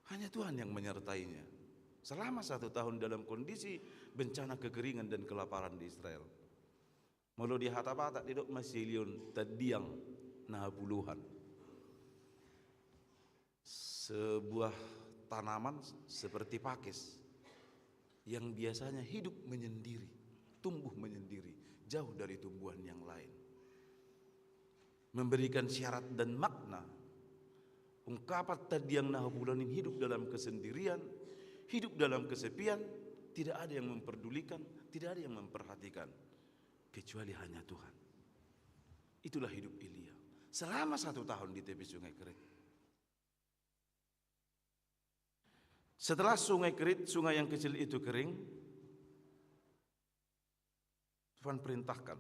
Hanya Tuhan yang menyertainya selama 1 tahun dalam kondisi bencana kekeringan dan kelaparan di Israel. Mulu di hata-hata didok masilion tadiang nah puluhan, sebuah tanaman seperti pakis yang biasanya hidup menyendiri, tumbuh menyendiri, jauh dari tumbuhan yang lain, memberikan syarat dan makna. Ungkapan tadiang nahbulanin, hidup dalam kesendirian, hidup dalam kesepian, tidak ada yang memperdulikan, tidak ada yang memperhatikan, kecuali hanya Tuhan. Itulah hidup Elia selama 1 tahun di tepi sungai Kerit. Setelah sungai Kerit, sungai yang kecil itu kering, Tuhan perintahkan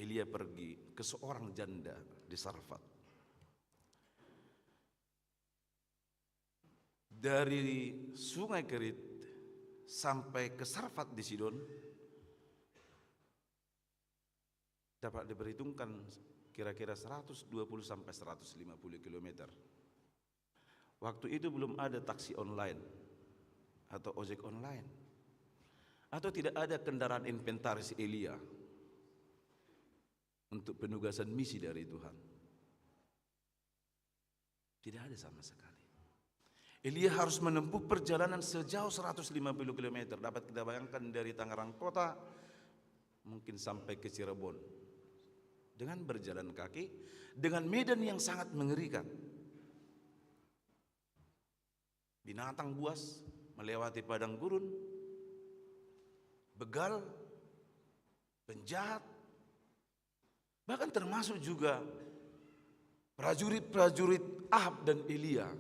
Elia pergi ke seorang janda di Sarfat. Dari sungai Kerit sampai ke Sarfat di Sidon dapat diperhitungkan kira-kira 120 sampai 150 km. Waktu itu belum ada taksi online atau ojek online, atau tidak ada kendaraan inventaris Elia untuk penugasan misi dari Tuhan. Tidak ada sama sekali. Elia harus menempuh perjalanan sejauh 150 km. Dapat kita bayangkan dari Tangerang kota mungkin sampai ke Cirebon dengan berjalan kaki, dengan medan yang sangat mengerikan. Binatang buas melewati padang gurun, begal, penjahat, bahkan termasuk juga prajurit-prajurit Ahab dan Elia,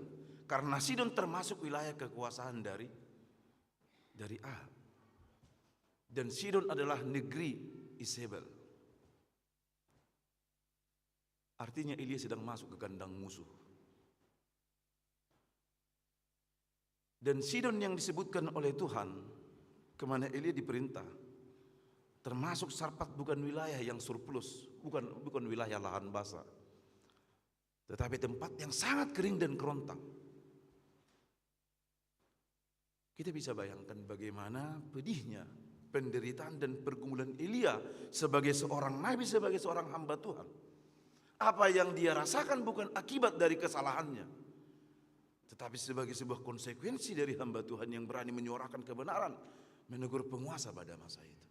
karena Sidon termasuk wilayah kekuasaan dari Ahab, dan Sidon adalah negeri Isabel. Artinya Elia sedang masuk ke kandang musuh. Dan Sidon yang disebutkan oleh Tuhan, kemana Elia diperintah, termasuk Sarfat bukan wilayah yang surplus, bukan wilayah lahan basah. tetapi tempat yang sangat kering dan kerontang. Kita bisa bayangkan bagaimana pedihnya penderitaan dan pergumulan Elia sebagai seorang nabi, sebagai seorang hamba Tuhan. Apa yang dia rasakan bukan akibat dari kesalahannya, tetapi sebagai sebuah konsekuensi dari hamba Tuhan yang berani menyuarakan kebenaran, menegur penguasa pada masa itu.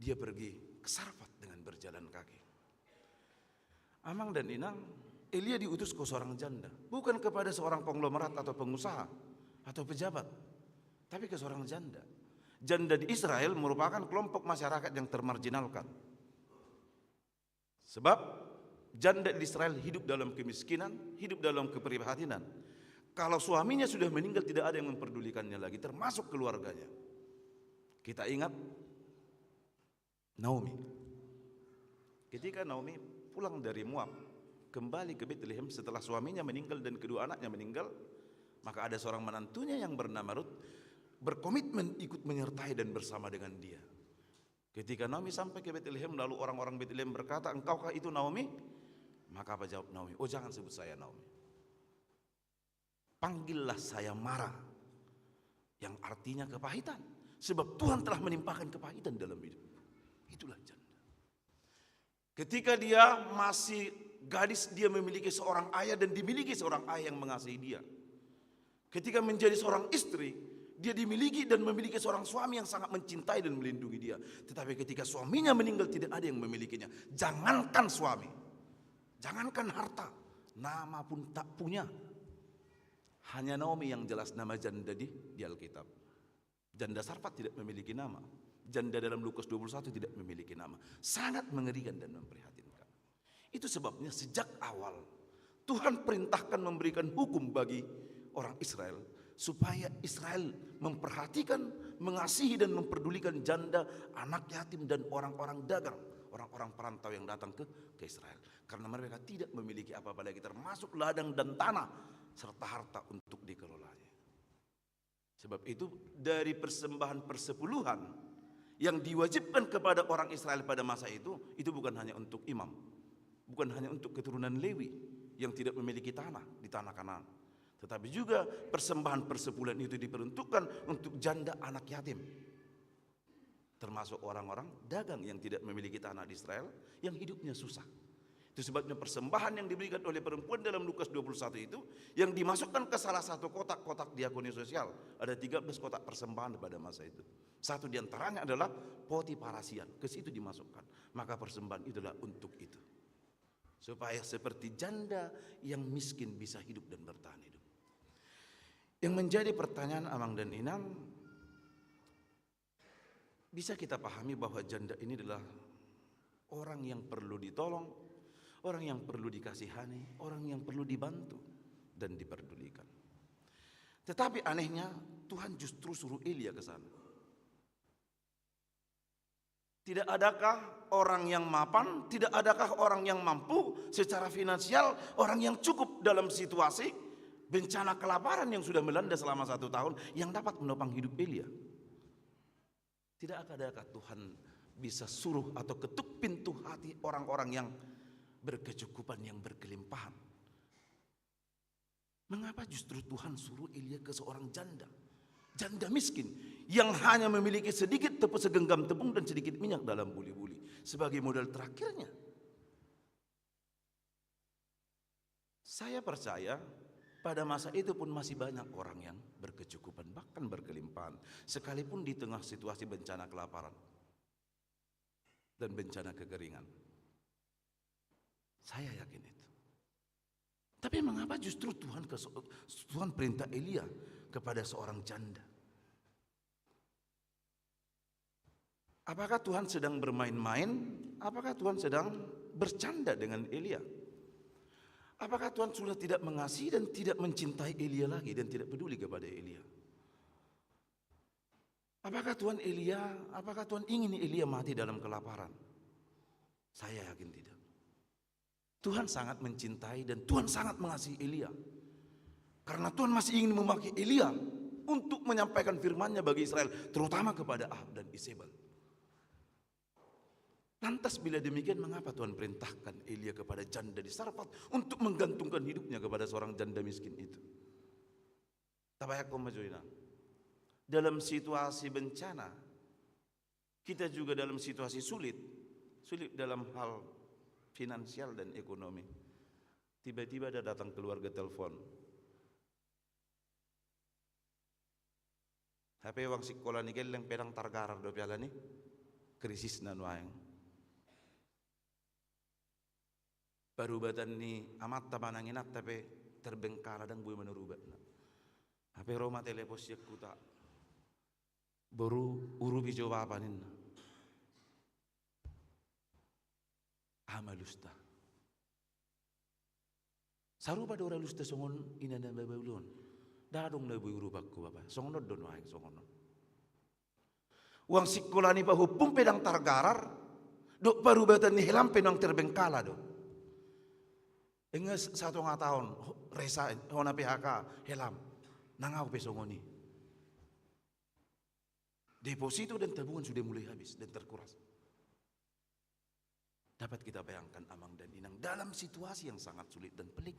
Dia pergi ke Sarfat dengan berjalan kaki. Amang dan Inang, Elia diutus ke seorang janda, bukan kepada seorang konglomerat atau pengusaha atau pejabat, tapi ke seorang janda. Janda di Israel merupakan kelompok masyarakat yang termarginalkan. Sebab janda di Israel hidup dalam kemiskinan, hidup dalam keprihatinan. Kalau suaminya sudah meninggal, tidak ada yang memperdulikannya lagi, termasuk keluarganya. Kita ingat Naomi. Ketika Naomi pulang dari Moab, kembali ke Bethlehem setelah suaminya meninggal dan kedua anaknya meninggal, maka ada seorang menantunya yang bernama Rut berkomitmen ikut menyertai dan bersama dengan dia. Ketika Naomi sampai ke Bethlehem, lalu orang-orang Bethlehem berkata, "Engkaukah itu Naomi?" Maka apa jawab Naomi? "Oh, jangan sebut saya Naomi. Panggillah saya Mara," yang artinya kepahitan. Sebab Tuhan telah menimpakan kepahitan dalam hidup. Itulah janda. Ketika dia masih gadis, dia memiliki seorang ayah dan dimiliki seorang ayah yang mengasihi dia. Ketika menjadi seorang istri, dia dimiliki dan memiliki seorang suami yang sangat mencintai dan melindungi dia. Tetapi ketika suaminya meninggal, tidak ada yang memilikinya. Jangankan suami, jangankan harta, nama pun tak punya. Hanya Naomi yang jelas nama janda di Alkitab. Janda Sarfat tidak memiliki nama. Janda dalam Lukas 21 tidak memiliki nama. Sangat mengerikan dan memprihatinkan. Itu sebabnya sejak awal Tuhan perintahkan memberikan hukum bagi orang Israel, supaya Israel memperhatikan, mengasihi dan memperdulikan janda, anak yatim dan orang-orang dagang, orang-orang perantau yang datang ke Israel. Karena mereka tidak memiliki apa-apa lagi, termasuk ladang dan tanah serta harta untuk dikelolanya. Sebab itu dari persembahan persepuluhan yang diwajibkan kepada orang Israel pada masa itu bukan hanya untuk imam, bukan hanya untuk keturunan Lewi yang tidak memiliki tanah di tanah Kanaan, tetapi juga persembahan persepuluhan itu diperuntukkan untuk janda anak yatim, termasuk orang-orang dagang yang tidak memiliki tanah di Israel, yang hidupnya susah. Itu sebabnya persembahan yang diberikan oleh perempuan dalam Lukas 21 itu, yang dimasukkan ke salah satu kotak-kotak diakoni sosial. Ada 13 kotak persembahan pada masa itu. Satu diantaranya adalah poti parasian, ke situ dimasukkan. Maka persembahan itulah untuk itu, supaya seperti janda yang miskin bisa hidup dan bertahan hidup. Yang menjadi pertanyaan Amang dan Inang, bisa kita pahami bahwa janda ini adalah orang yang perlu ditolong, orang yang perlu dikasihani, orang yang perlu dibantu dan diperdulikan. Tetapi anehnya Tuhan justru suruh Elia ke sana. Tidak adakah orang yang mapan, tidak adakah orang yang mampu secara finansial, orang yang cukup dalam situasi bencana kelaparan yang sudah melanda selama 1 tahun, yang dapat menopang hidup Elia? Tidak adakah Tuhan bisa suruh atau ketuk pintu hati orang-orang yang berkecukupan, yang berkelimpahan? Mengapa justru Tuhan suruh Elia ke seorang janda? Janda miskin yang hanya memiliki sedikit segenggam tepung dan sedikit minyak dalam buli-buli sebagai modal terakhirnya. Saya percaya pada masa itu pun masih banyak orang yang berkecukupan, bahkan berkelimpahan, sekalipun di tengah situasi bencana kelaparan dan bencana kekeringan. Saya yakin itu. Tapi mengapa justru Tuhan perintah Elia kepada seorang janda? Apakah Tuhan sedang bermain-main? Apakah Tuhan sedang bercanda dengan Elia? Apakah Tuhan sudah tidak mengasihi dan tidak mencintai Elia lagi dan tidak peduli kepada Elia? Apakah Tuhan ingin Elia mati dalam kelaparan? Saya yakin tidak. Tuhan sangat mencintai dan Tuhan sangat mengasihi Elia. Karena Tuhan masih ingin memakai Elia untuk menyampaikan firman-Nya bagi Israel, terutama kepada Ahab dan Isebel. Lantas bila demikian, mengapa Tuhan perintahkan Elia kepada janda di Sarfat untuk menggantungkan hidupnya kepada seorang janda miskin itu? Tabayak majuina. Dalam situasi bencana, kita juga dalam situasi sulit dalam hal finansial dan ekonomi. Tiba-tiba ada datang keluarga telepon. HP wang sekolah ni geleng pedang targarar do piala ni krisis nan waeng. Parubatan ni amat tabananginat tapi terbengkalai dan bui menurubat. HP Roma telepos yak kuta. Baru urubi jawabanin. Amalusta. Sarupa dora lusta songon ina dan babulun. Dadong na bui urubakku bapa. Songon don waeng songon. Uang sekolah ni pahupung pedang targarar. Dok parubatan ni helam pedang terbengkala do. Ingat 1,5 tahun resa hona PHK helam nangau pesongoni. Deposito dan tabungan sudah mulai habis dan terkuras. Dapat kita bayangkan Amang dan Inang dalam situasi yang sangat sulit dan pelik.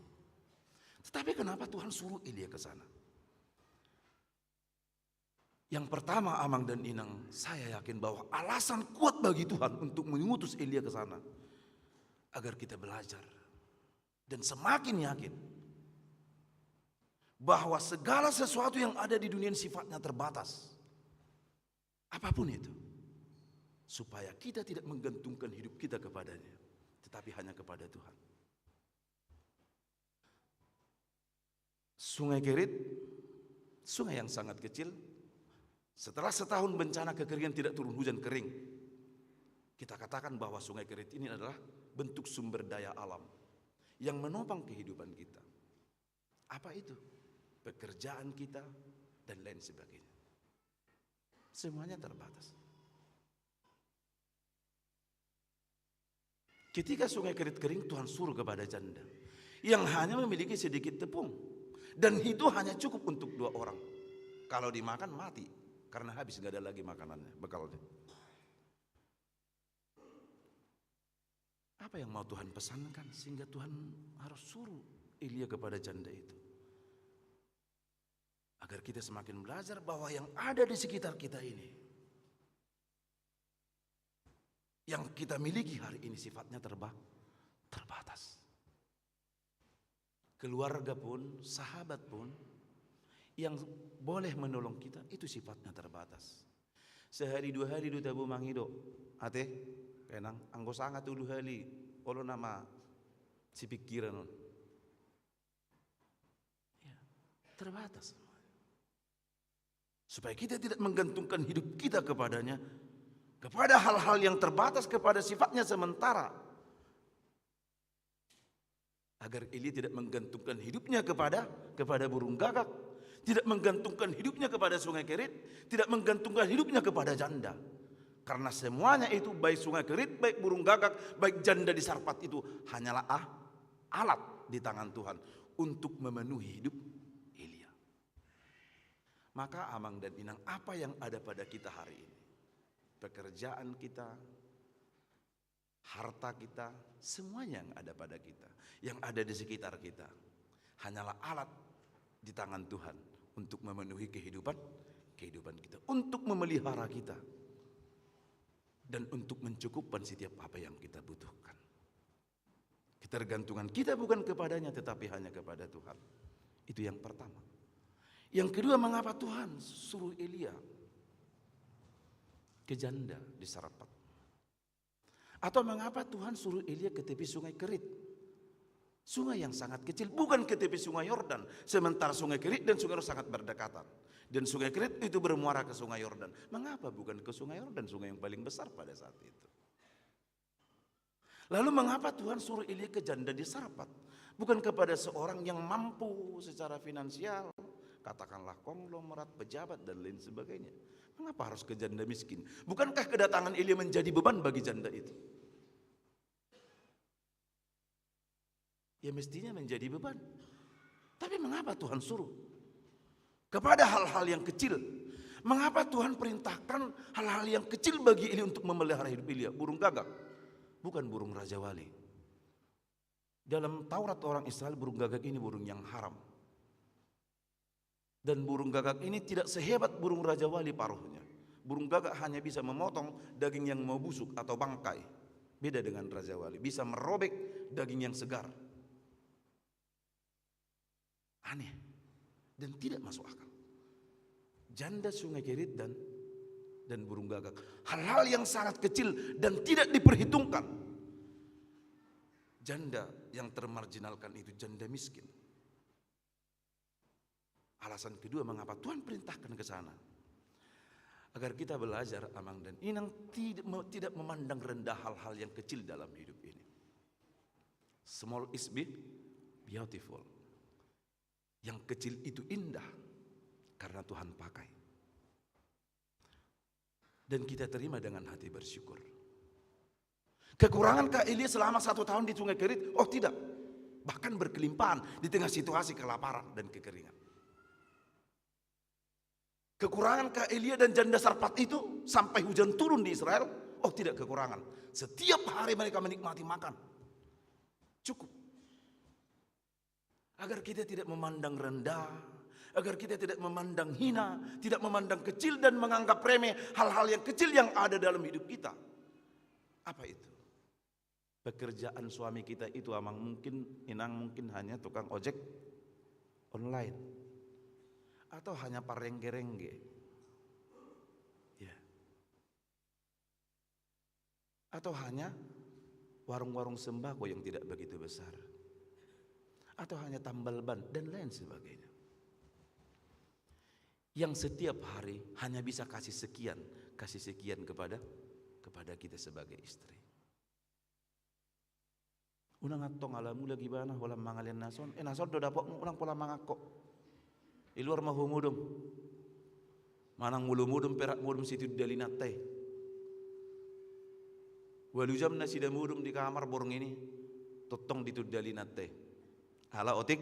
Tetapi kenapa Tuhan suruh Elia ke sana? Yang pertama Amang dan Inang, saya yakin bahwa alasan kuat bagi Tuhan untuk mengutus Elia ke sana agar kita belajar dan semakin yakin bahwa segala sesuatu yang ada di dunia ini sifatnya terbatas. Apapun itu. Supaya kita tidak menggantungkan hidup kita kepadanya, tetapi hanya kepada Tuhan. Sungai Kerit, sungai yang sangat kecil, setelah setahun bencana kekeringan tidak turun hujan kering. Kita katakan bahwa Sungai Kerit ini adalah bentuk sumber daya alam yang menopang kehidupan kita. Apa itu? Pekerjaan kita dan lain sebagainya. Semuanya terbatas. Ketika Sungai Kerit kering, Tuhan suruh kepada janda yang hanya memiliki sedikit tepung, dan itu hanya cukup untuk 2 orang. Kalau dimakan mati karena habis, gak ada lagi makanannya, bekalnya. Apa yang mau Tuhan pesankan sehingga Tuhan harus suruh Elia kepada janda itu? Agar kita semakin belajar bahwa yang ada di sekitar kita ini, yang kita miliki hari ini sifatnya terbatas. Keluarga pun, sahabat pun, yang boleh menolong kita itu sifatnya terbatas. Sehari 2 hari do tabu mangido, ate kenang anggo sangat 2 hari, olo nama si pikiran non. Ya, terbatas. Supaya kita tidak menggantungkan hidup kita kepadanya, kepada hal-hal yang terbatas, kepada sifatnya sementara. Agar Elia tidak menggantungkan hidupnya kepada burung gagak, tidak menggantungkan hidupnya kepada Sungai Kerit, tidak menggantungkan hidupnya kepada janda. Karena semuanya itu, baik Sungai Kerit, baik burung gagak, baik janda di Sarfat itu hanyalah alat di tangan Tuhan untuk memenuhi hidup Elia. Maka Amang dan Inang, apa yang ada pada kita hari ini? Pekerjaan kita, harta kita, semuanya yang ada pada kita, yang ada di sekitar kita, hanyalah alat di tangan Tuhan untuk memenuhi kehidupan kita, untuk memelihara kita, dan untuk mencukupkan setiap apa yang kita butuhkan. Ketergantungan kita bukan kepadanya, tetapi hanya kepada Tuhan. Itu yang pertama. Yang kedua, mengapa Tuhan suruh Elia ke janda di Sarfat? Atau mengapa Tuhan suruh Elia ke tepi Sungai Kerit? Sungai yang sangat kecil, bukan ke tepi Sungai Yordan. Sementara Sungai Kerit dan Sungai Yordan sangat berdekatan. Dan Sungai Kerit itu bermuara ke Sungai Yordan. Mengapa bukan ke Sungai Yordan, sungai yang paling besar pada saat itu? Lalu mengapa Tuhan suruh Elia ke janda di Sarfat? Bukan kepada seorang yang mampu secara finansial, katakanlah konglomerat, pejabat dan lain sebagainya. Mengapa harus ke janda miskin? Bukankah kedatangan Elia menjadi beban bagi janda itu? Ya mestinya menjadi beban. Tapi mengapa Tuhan suruh kepada hal-hal yang kecil? Mengapa Tuhan perintahkan hal-hal yang kecil bagi Elia untuk memelihara hidup Elia? Burung gagak. bukan burung Raja Wali. Dalam Taurat orang Israel, burung gagak ini burung yang haram. Dan burung gagak ini tidak sehebat burung Raja Wali paruhnya. Burung gagak hanya bisa memotong daging yang mau busuk atau bangkai. Beda dengan Raja Wali, bisa merobek daging yang segar. Aneh dan tidak masuk akal. Janda Sungai Kerit dan burung gagak, hal-hal yang sangat kecil dan tidak diperhitungkan. Janda yang termarginalkan itu janda miskin. Alasan kedua mengapa Tuhan perintahkan ke sana, agar kita belajar Amang dan Inang tidak memandang rendah hal-hal yang kecil dalam hidup ini. Small is beautiful. Yang kecil itu indah karena Tuhan pakai. Dan kita terima dengan hati bersyukur. Kekurangankah Elia selama 1 tahun di Sungai Kerit? Oh tidak. Bahkan berkelimpahan di tengah situasi kelaparan dan kekeringan. Kekurangankah Elia dan janda Sarpat itu sampai hujan turun di Israel? Oh tidak kekurangan. Setiap hari mereka menikmati makan. Cukup. Agar kita tidak memandang rendah, agar kita tidak memandang hina, tidak memandang kecil dan menganggap remeh hal-hal yang kecil yang ada dalam hidup kita. Apa itu? Pekerjaan suami kita itu Amang Inang mungkin hanya tukang ojek online. Atau hanya parengge-rengge. Ya. Atau hanya warung-warung sembako yang tidak begitu besar. Atau hanya tambal ban dan lain sebagainya. Yang setiap hari hanya bisa kasih sekian kepada kita sebagai istri. Unang atong alamu lagi bana walang mangalian nason. Nason do dapok mo ulang pola mangako. Iluar mahumudum. Manang mulumudum perak mudum situ dalinatay. Walujam na sida mudum di kamar borong ini. Totong ditu dalinatay. Ala otik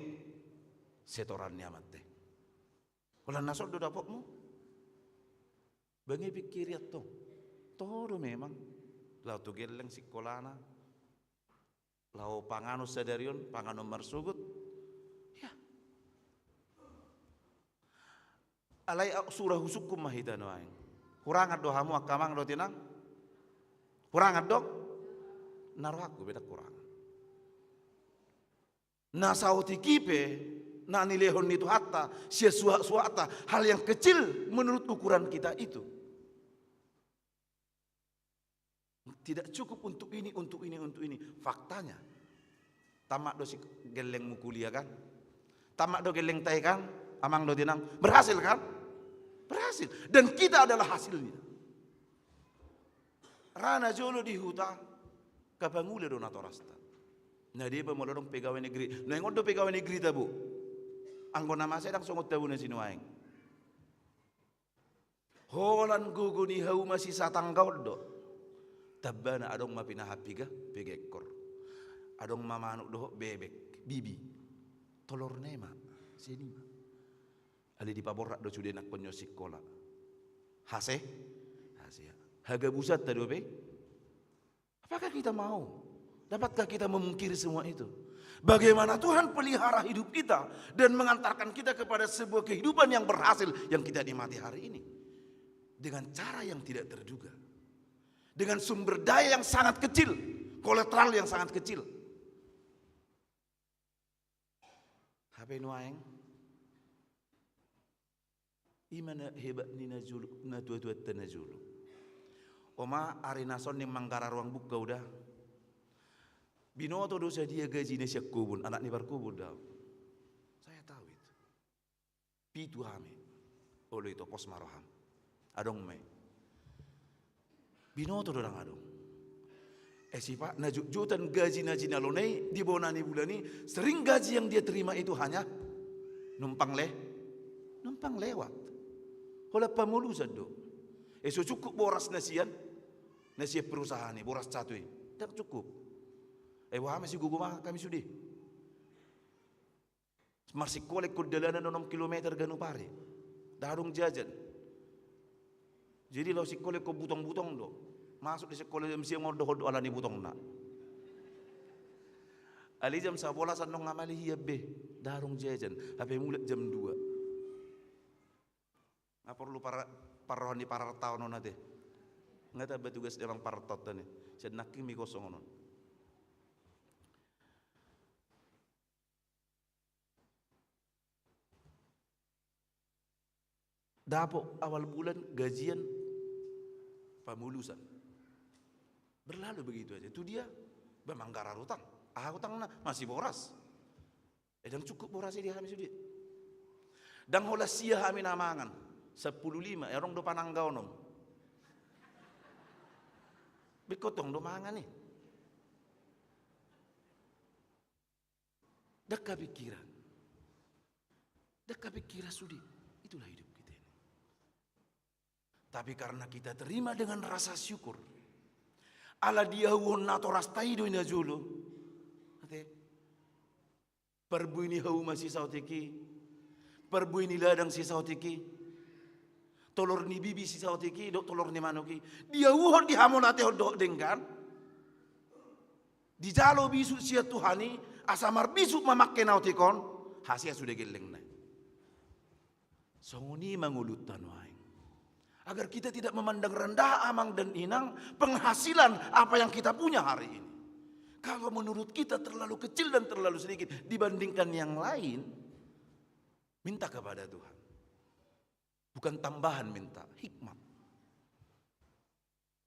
setoran nyamat teh. Walang nasol do dapok mo. Bangi pikiriat to. Todo memang. Lau tu geleng sikolana. Lau pangano sadarion, pangano marsugut. Ya. Alai surah husukum mahita noaing. Kurangat do hamu akamang do tinang. Kurangat do. Naruh aku beda kurang. Na sauti kipe na nilehon itu hatta sia suata hal yang kecil menurut ukuran kita itu tidak cukup untuk ini. Faktanya tamak do si geleng mukulia kan, tamak do geleng tai kan, amang do dinang berhasil kan, berhasil dan kita adalah hasilnya. Rana jolo di huta kapangule do natorasta. Nah dia pemolong pegawai negeri. Nah ngodo pegawai negeri tabu. Anggo nama saya dang songot tabu na sinuaing. Holan guguni hau masih satang do. Tabana adong mapinahapiga pegekor. Adong mamanuk doh bebek bibi. Tolor nema sini. Ali di paborak do sudah nak penyo sikola. Hase. Haga busat tadi be. Apakah kita mau? Dapatkah kita memungkiri semua itu? Bagaimana Tuhan pelihara hidup kita dan mengantarkan kita kepada sebuah kehidupan yang berhasil yang kita nikmati hari ini dengan cara yang tidak terduga, dengan sumber daya yang sangat kecil, kolateral yang sangat kecil. HP nuaeng, imana hebat nina julu, na tua tanajulu. Oma arinason yang manggara ruang buka udah. Binoto dosa dia gaji nasi kubun, anak ni berkubun dah. Saya tahu itu. Pitu hame, oleh itu pos maroham. Adong me. Binoto dorang adong. Siapa najutan gaji nalonai di bonani bulani sering gaji yang dia terima itu hanya numpang lewat. Hola pamulusan do. So cukup boras nasian perusahaan ni boras satu ini. Tak cukup. Wah masih guguma kami sudi. Masih kolek kudalana 6 kilometer ganu pare. Darung jajan. Jadi lo si kolek ko butong-butong do. Masuk di sekolah mesti ngodoh alani butong nak. Ali jam 11 nong ngamali hiya be darung jajan. HP mulai jam 2. Nggak perlu rohani para tahun nona deh. Nggak ada tugas dalam para tahun nih. Saya naking mi kosong non. Dapat awal bulan gajian pemulusan. Berlalu begitu aja. Itu dia memanggarar hutang. Hutang masih boras. Dan cukup boras dia kami sudah. Dan hola sia kami namangan 15 orang do pananggau nom. Bekotong do mangan nih. Dekah pikiran. Dekah pikiran sudah. Itulah hidup kita ini. Tapi karena kita terima dengan rasa syukur. Ala dia won nato rastai do ina julu. Perbu ini hau masih sautiki, perbu ini ladang si sautiki, tolor ni bibi si sautiki, dok tolor ni manuki. Dia wuhon di hamonate dok dengkan. Di jalo bisu sia Tuhani, asamar bisu mamakke nautikon, hasia sudah geleng nai. Songoni mangulutan waing. Agar kita tidak memandang rendah amang dan inang penghasilan apa yang kita punya hari ini. Kalau menurut kita terlalu kecil dan terlalu sedikit dibandingkan yang lain, minta kepada Tuhan. Bukan tambahan, minta hikmat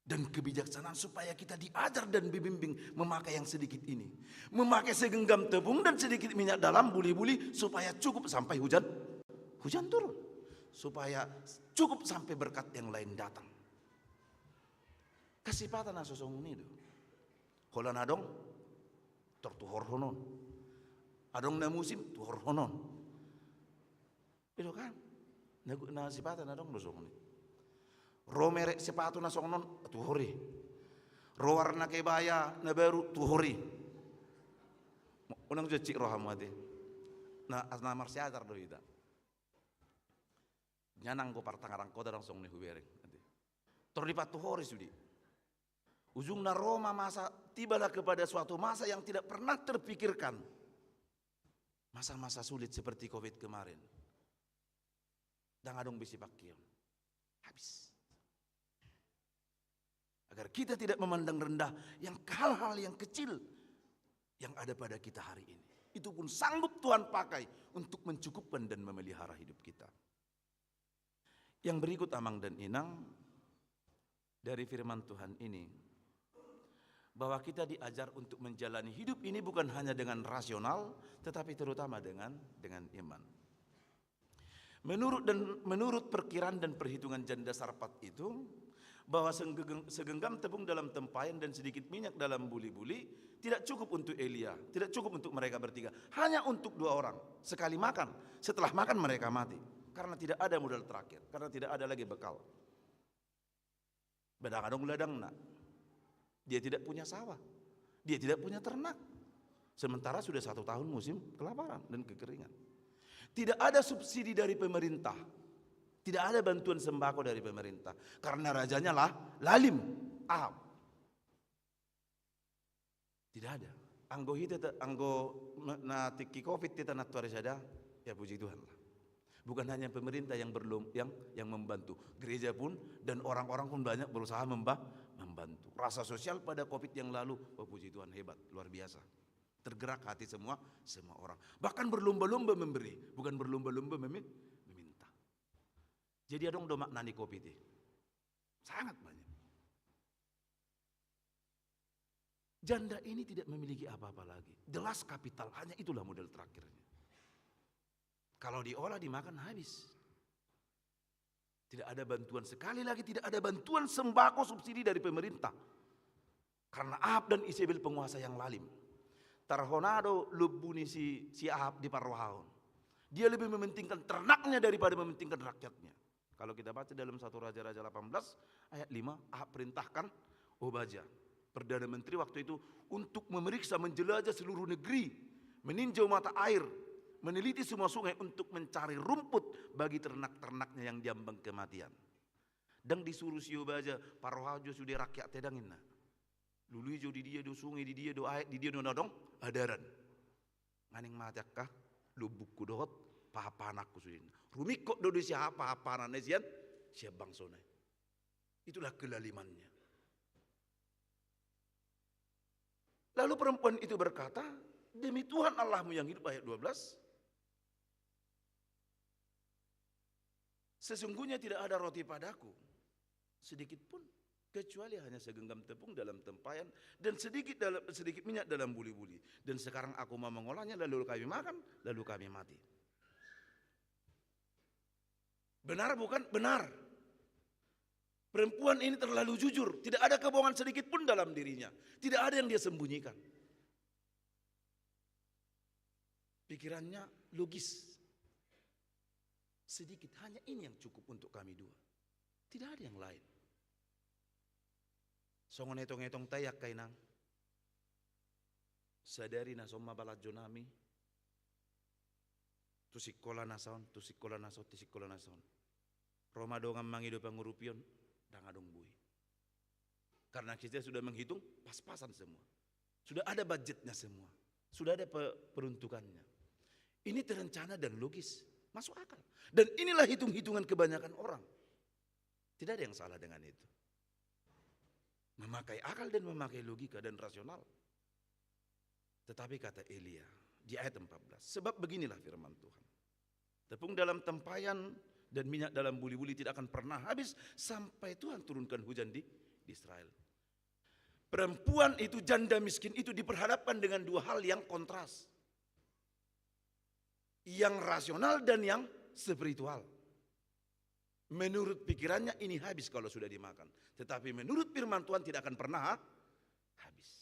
dan kebijaksanaan supaya kita diajar dan dibimbing memakai yang sedikit ini. Memakai segenggam tepung dan sedikit minyak dalam buli-buli supaya cukup sampai hujan turun. Supaya cukup sampai berkat yang lain datang. Kesempatan asosong ini tuh. Holan adong tertuhor honon. Adong na musim tuhor honon. Itu kan? Na sipatan adong dosong ni. Romere sepatu na songnon tuhori. Roar na kebaya na baru tuhori. Unang jecik rohamu ati. Na marsiadar do ita. Nyanang ko partangarang ko darang song ni hubereng. Terlipat tuhori sudi. Ujungnya Roma masa tibalah kepada suatu masa yang tidak pernah terpikirkan. Masa-masa sulit seperti COVID kemarin. Dan adong bisi pakion. Habis. Agar kita tidak memandang rendah yang hal-hal yang kecil yang ada pada kita hari ini. Itu pun sanggup Tuhan pakai untuk mencukupkan dan memelihara hidup kita. Yang berikut amang dan inang dari firman Tuhan ini, bahwa kita diajar untuk menjalani hidup ini bukan hanya dengan rasional, tetapi terutama dengan iman. Menurut perkiraan dan perhitungan janda Sarpat itu, bahwa segenggam tepung dalam tempayan dan sedikit minyak dalam buli-buli tidak cukup untuk Elia, tidak cukup untuk mereka bertiga, hanya untuk 2 orang. Sekali makan, setelah makan mereka mati, karena tidak ada modal terakhir, karena tidak ada lagi bekal. Bedang-adong ladang nak. Dia tidak punya sawah, dia tidak punya ternak. Sementara sudah 1 tahun musim kelaparan dan kekeringan. Tidak ada subsidi dari pemerintah, tidak ada bantuan sembako dari pemerintah, karena rajanya lah lalim, Ahab. Tidak ada. Anggo na tiki covid kita natuari sada, ya puji Tuhan lah. Bukan hanya pemerintah yang membantu, gereja pun dan orang-orang pun banyak berusaha membantu. Rasa sosial pada COVID yang lalu, oh puji Tuhan hebat, luar biasa. Tergerak hati semua orang. Bahkan berlomba-lomba memberi, bukan berlomba-lomba meminta. Jadi adong do maknani COVID ini. Sangat banyak. Janda ini tidak memiliki apa-apa lagi. Jelas kapital, hanya itulah modal terakhirnya. Kalau diolah dimakan habis. Tidak ada bantuan, sekali lagi tidak ada bantuan sembako subsidi dari pemerintah. Karena Ahab dan Isabel penguasa yang lalim. Tarhonado lubuni si Ahab di Parwahaon. Dia lebih mementingkan ternaknya daripada mementingkan rakyatnya. Kalau kita baca dalam 1 Raja-Raja 18 ayat 5, Ahab perintahkan Obadya, Perdana Menteri waktu itu, untuk memeriksa, menjelajah seluruh negeri, meninjau mata air, meneliti semua sungai untuk mencari rumput bagi ternak-ternaknya yang diambang kematian. Dan disuruh si Obadya, Parohajo sudah rakyat tedangin. Lulu hijau di dia do sungai, di dia do air, di dia do nodong adaran. Nganing matiakkah lubukku dot papanakku sudin. Rumik kok dodo siapa papanan sian siap bangsone. Itulah kelalimannya. Lalu perempuan itu berkata, demi Tuhan Allahmu yang hidup, ayat 12. Sesungguhnya tidak ada roti padaku sedikit pun, kecuali hanya segenggam tepung dalam tempayan dan sedikit minyak dalam buli-buli. Dan sekarang aku mau mengolahnya, lalu kami makan, lalu kami mati. Benar bukan? Benar. Perempuan ini terlalu jujur, tidak ada kebohongan sedikit pun dalam dirinya, tidak ada yang dia sembunyikan. Pikirannya logis. Sedikit, hanya ini yang cukup untuk kami dua. Tidak ada yang lain. Songon etong-etong tayak kainang. Sadari na somma balajo nami. Tusikola nasaon, tusikola nasaon, tusikola nasaon. Roma dongam mangido pangurupion, dangadong bui. Karena kita sudah menghitung pas-pasan semua. Sudah ada budgetnya semua. Sudah ada peruntukannya. Ini terencana dan logis. Masuk akal. Dan inilah hitung-hitungan kebanyakan orang. Tidak ada yang salah dengan itu. Memakai akal dan memakai logika dan rasional. Tetapi kata Elia di ayat 14, sebab beginilah firman Tuhan. Tepung dalam tempayan dan minyak dalam buli-buli tidak akan pernah habis sampai Tuhan turunkan hujan di Israel. Perempuan itu, janda miskin itu diperhadapkan dengan dua hal yang kontras. Yang rasional dan yang spiritual. Menurut pikirannya ini habis kalau sudah dimakan. Tetapi menurut firman Tuhan tidak akan pernah habis.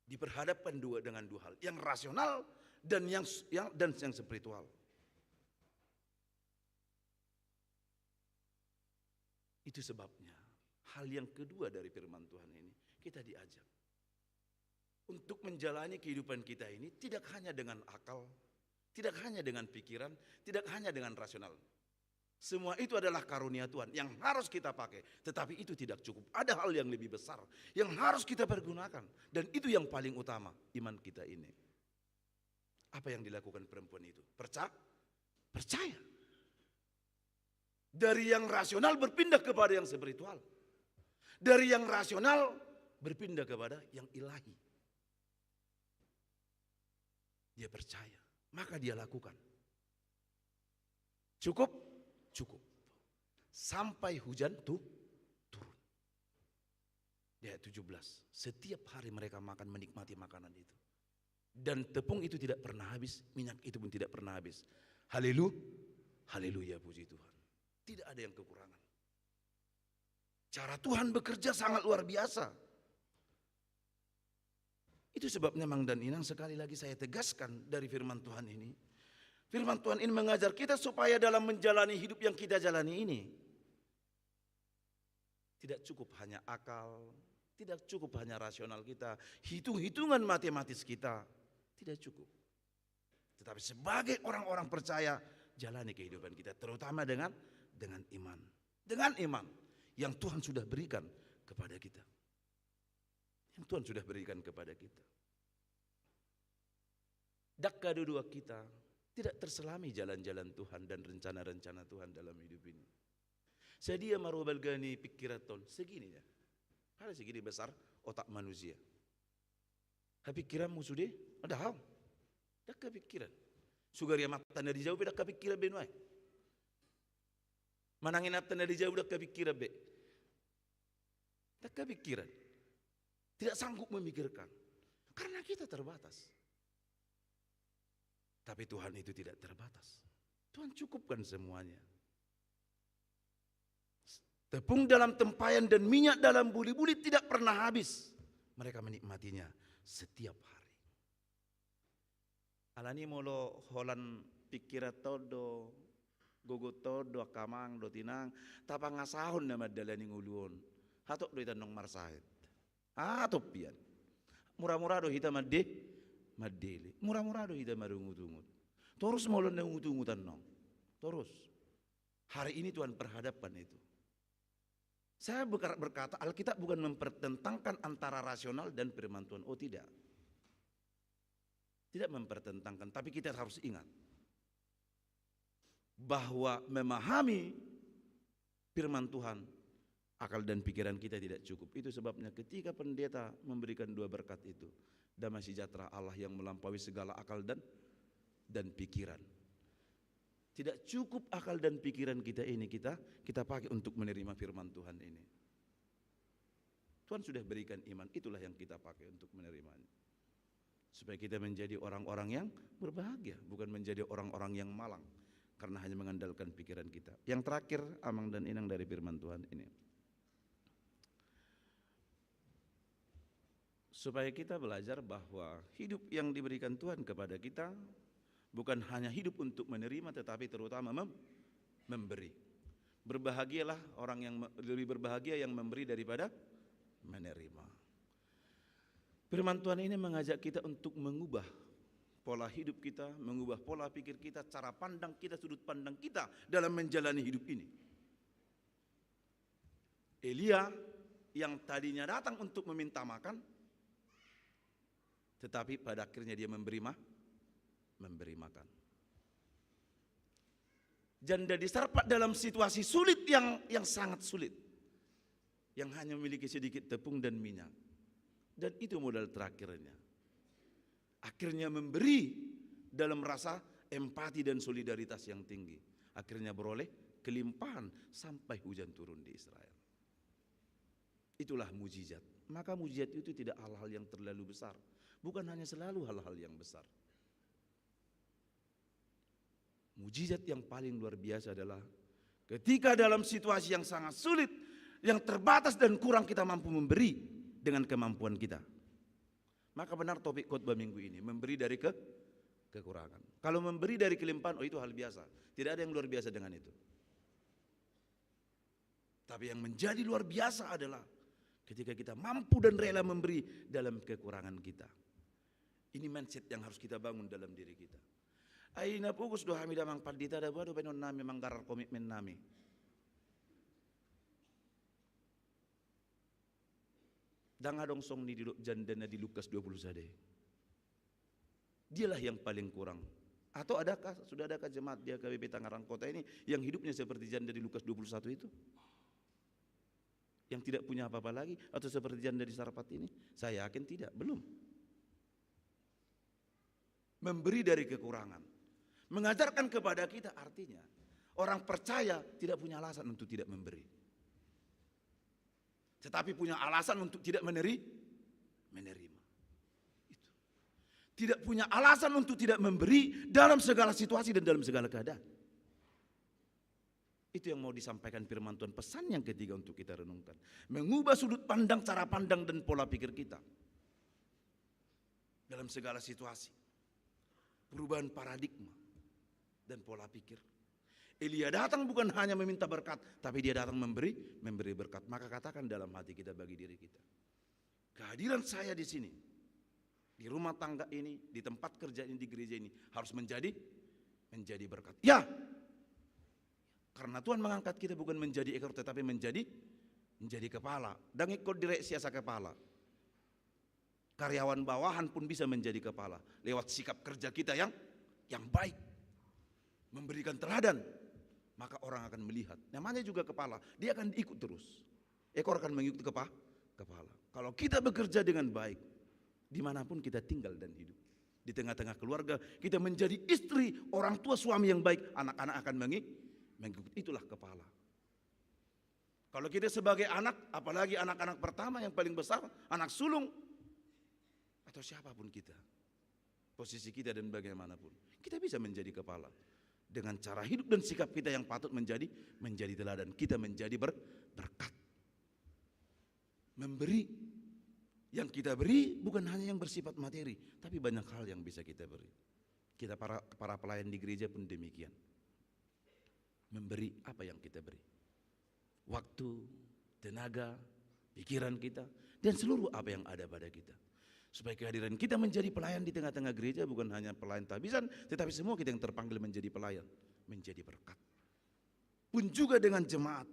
Diperhadapkan dengan dua hal. Yang rasional dan yang spiritual. Itu sebabnya hal yang kedua dari firman Tuhan ini, kita diajak untuk menjalani kehidupan kita ini tidak hanya dengan akal, tidak hanya dengan pikiran, tidak hanya dengan rasional. Semua itu adalah karunia Tuhan yang harus kita pakai. Tetapi itu tidak cukup. Ada hal yang lebih besar yang harus kita pergunakan. Dan itu yang paling utama, iman kita ini. Apa yang dilakukan perempuan itu? Percaya. Dari yang rasional berpindah kepada yang spiritual. Dari yang rasional berpindah kepada yang ilahi. Dia percaya, maka dia lakukan. Cukup? Sampai hujan turun. Di ayat 17, setiap hari mereka makan, menikmati makanan itu. Dan tepung itu tidak pernah habis, minyak itu pun tidak pernah habis. Haleluya, puji Tuhan. Tidak ada yang kekurangan. Cara Tuhan bekerja sangat luar biasa. Itu sebabnya Mang dan Inang, sekali lagi saya tegaskan dari firman Tuhan ini. Firman Tuhan ini mengajar kita supaya dalam menjalani hidup yang kita jalani ini, tidak cukup hanya akal, tidak cukup hanya rasional kita, hitung-hitungan matematis kita, tidak cukup. Tetapi sebagai orang-orang percaya, jalani kehidupan kita, terutama dengan iman. Dengan iman yang Tuhan sudah berikan kepada kita. Yang Tuhan sudah berikan kepada kita. Dakka dua kita tidak terselami jalan-jalan Tuhan dan rencana-rencana Tuhan dalam hidup ini. Sedia marubal gani pikiraton segini ya. Hal segini besar otak manusia. Pikiranmu sudah ada hal. Dakka pikiran. Sugaria mata dari jauh dakka pikiran benuai. Manangin mata dari jauh dakka pikiran be. Dakka pikiran. Tidak sanggup memikirkan. Karena kita terbatas. Tapi Tuhan itu tidak terbatas. Tuhan cukupkan semuanya. Tepung dalam tempayan dan minyak dalam buli-buli tidak pernah habis. Mereka menikmatinya setiap hari. Alani molo holan pikira todo, gogo todo, kamang, do tinang, tapang ngasahon na madalani nguluon. Hatok do itanong marsahit. Pian. Murah-murah do hita madeli. Murah-murah do hita marungut-ungut. Terus molon na ungut-ungutan nong. Terus. Hari ini Tuhan perhadapkan itu. Saya berkata Alkitab bukan mempertentangkan antara rasional dan firman Tuhan. Oh tidak. Tidak mempertentangkan, tapi kita harus ingat bahwa memahami firman Tuhan, akal dan pikiran kita tidak cukup. Itu sebabnya ketika pendeta memberikan 2 berkat itu, damai sejahtera Allah yang melampaui segala akal dan pikiran. Tidak cukup akal dan pikiran kita ini kita pakai untuk menerima firman Tuhan ini. Tuhan sudah berikan iman, itulah yang kita pakai untuk menerimanya. Supaya kita menjadi orang-orang yang berbahagia, bukan menjadi orang-orang yang malang karena hanya mengandalkan pikiran kita. Yang terakhir, amang dan inang dari firman Tuhan ini. Supaya kita belajar bahwa hidup yang diberikan Tuhan kepada kita bukan hanya hidup untuk menerima, tetapi terutama memberi. Berbahagialah orang yang lebih berbahagia yang memberi daripada menerima. Firman Tuhan ini mengajak kita untuk mengubah pola hidup kita, mengubah pola pikir kita, cara pandang kita, sudut pandang kita dalam menjalani hidup ini. Elia yang tadinya datang untuk meminta makan, tetapi pada akhirnya dia memberi makan. Janda di Sarfat dalam situasi sulit yang sangat sulit, yang hanya memiliki sedikit tepung dan minyak, dan itu modal terakhirnya. Akhirnya memberi dalam rasa empati dan solidaritas yang tinggi. Akhirnya beroleh kelimpahan sampai hujan turun di Israel. Itulah mujizat. Maka mujizat itu tidak hal-hal yang terlalu besar, bukan hanya selalu hal-hal yang besar. Mujizat yang paling luar biasa adalah ketika dalam situasi yang sangat sulit, yang terbatas dan kurang kita mampu memberi dengan kemampuan kita. Maka benar topik khotbah minggu ini, memberi dari kekurangan. Kalau memberi dari kelimpahan, itu hal biasa. Tidak ada yang luar biasa dengan itu. Tapi yang menjadi luar biasa adalah ketika kita mampu dan rela memberi dalam kekurangan kita. Ini mindset yang harus kita bangun dalam diri kita. Aina pugus doa hamida mang padita da bado benon nami manggarar komitmen nami. Dan adong song ni jandana di Lukas 20 sade. Dialah yang paling kurang. Atau sudah adakah jemaat di AKBP Tangerang Kota ini yang hidupnya seperti janda di Lukas 21 itu? Yang tidak punya apa-apa lagi, atau seperti janda di Sarfat ini? Saya yakin tidak, belum. Memberi dari kekurangan. Mengajarkan kepada kita artinya orang percaya tidak punya alasan untuk tidak memberi, tetapi punya alasan untuk tidak menerima. Itu. Tidak punya alasan untuk tidak memberi dalam segala situasi dan dalam segala keadaan. Itu yang mau disampaikan firman Tuhan, pesan yang ketiga untuk kita renungkan. Mengubah sudut pandang, cara pandang dan pola pikir kita dalam segala situasi. Perubahan paradigma dan pola pikir. Elia datang bukan hanya meminta berkat, tapi dia datang memberi berkat. Maka katakan dalam hati kita bagi diri kita, kehadiran saya di sini, di rumah tangga ini, di tempat kerja ini, di gereja ini harus menjadi berkat. Ya, karena Tuhan mengangkat kita bukan menjadi ekor, tetapi menjadi kepala. Dan ikut direksi asa kepala. Karyawan bawahan pun bisa menjadi kepala lewat sikap kerja kita yang baik, memberikan teladan, maka orang akan melihat. Namanya juga kepala, dia akan ikut terus. Ekor akan mengikuti kepala. Kalau kita bekerja dengan baik, dimanapun kita tinggal dan hidup, di tengah-tengah keluarga, kita menjadi istri, orang tua, suami yang baik, anak-anak akan mengikuti. Itulah kepala. Kalau kita sebagai anak, apalagi anak-anak pertama yang paling besar, anak sulung, atau siapapun kita, posisi kita dan bagaimanapun, kita bisa menjadi kepala dengan cara hidup dan sikap kita yang patut menjadi teladan. Kita menjadi berkat. Memberi, yang kita beri bukan hanya yang bersifat materi, tapi banyak hal yang bisa kita beri. Kita para pelayan di gereja pun demikian. Memberi apa yang kita beri? Waktu, tenaga, pikiran kita, dan seluruh apa yang ada pada kita. Supaya kehadiran kita menjadi pelayan di tengah-tengah gereja bukan hanya pelayan tabisan, tetapi semua kita yang terpanggil menjadi pelayan, menjadi berkat. Pun juga dengan jemaat,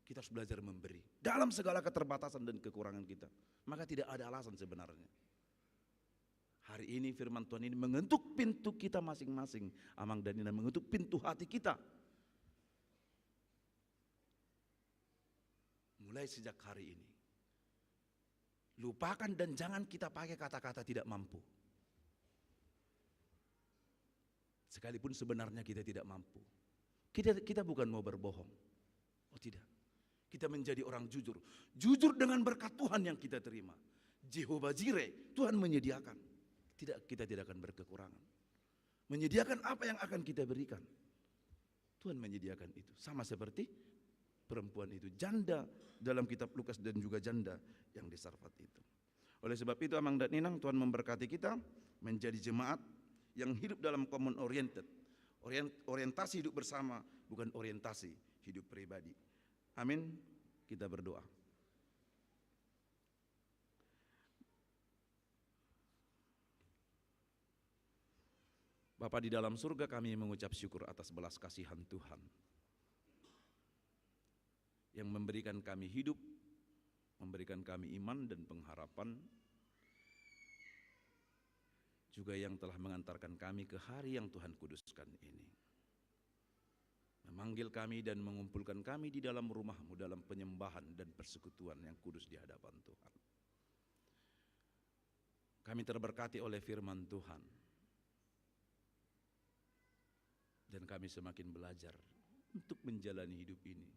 kita harus belajar memberi dalam segala keterbatasan dan kekurangan kita. Maka tidak ada alasan sebenarnya. Hari ini firman Tuhan ini mengetuk pintu kita masing-masing. Amang dan Nina, mengetuk pintu hati kita. Mulai sejak hari ini. Lupakan dan jangan kita pakai kata-kata tidak mampu. Sekalipun sebenarnya kita tidak mampu. Kita bukan mau berbohong. Oh tidak. Kita menjadi orang jujur. Jujur dengan berkat Tuhan yang kita terima. Jehovah Jireh, Tuhan menyediakan. Kita tidak akan berkekurangan. Menyediakan apa yang akan kita berikan. Tuhan menyediakan itu. Sama seperti perempuan itu. Janda dalam kitab Lukas dan juga janda yang di Sarfat itu. Oleh sebab itu Amang dan Ninang, Tuhan memberkati kita menjadi jemaat yang hidup dalam common oriented. Orientasi hidup bersama, bukan orientasi hidup pribadi. Amin. Kita berdoa. Bapa di dalam surga, kami mengucap syukur atas belas kasihan Tuhan yang memberikan kami hidup, memberikan kami iman dan pengharapan, juga yang telah mengantarkan kami ke hari yang Tuhan kuduskan ini. Memanggil kami dan mengumpulkan kami di dalam rumah-Mu dalam penyembahan dan persekutuan yang kudus di hadapan Tuhan. Kami terberkati oleh firman Tuhan. Dan kami semakin belajar untuk menjalani hidup ini.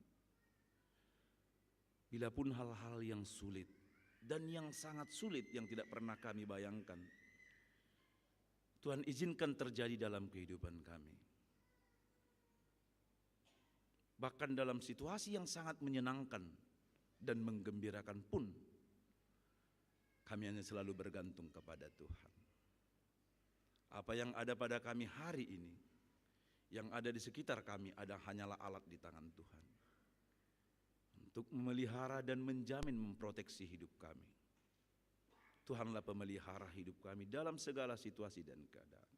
Bila pun hal-hal yang sulit dan yang sangat sulit yang tidak pernah kami bayangkan, Tuhan izinkan terjadi dalam kehidupan kami. Bahkan dalam situasi yang sangat menyenangkan dan menggembirakan pun, kami hanya selalu bergantung kepada Tuhan. Apa yang ada pada kami hari ini, yang ada di sekitar kami hanyalah alat di tangan Tuhan untuk memelihara dan menjamin memproteksi hidup kami. Tuhanlah pemelihara hidup kami dalam segala situasi dan keadaan.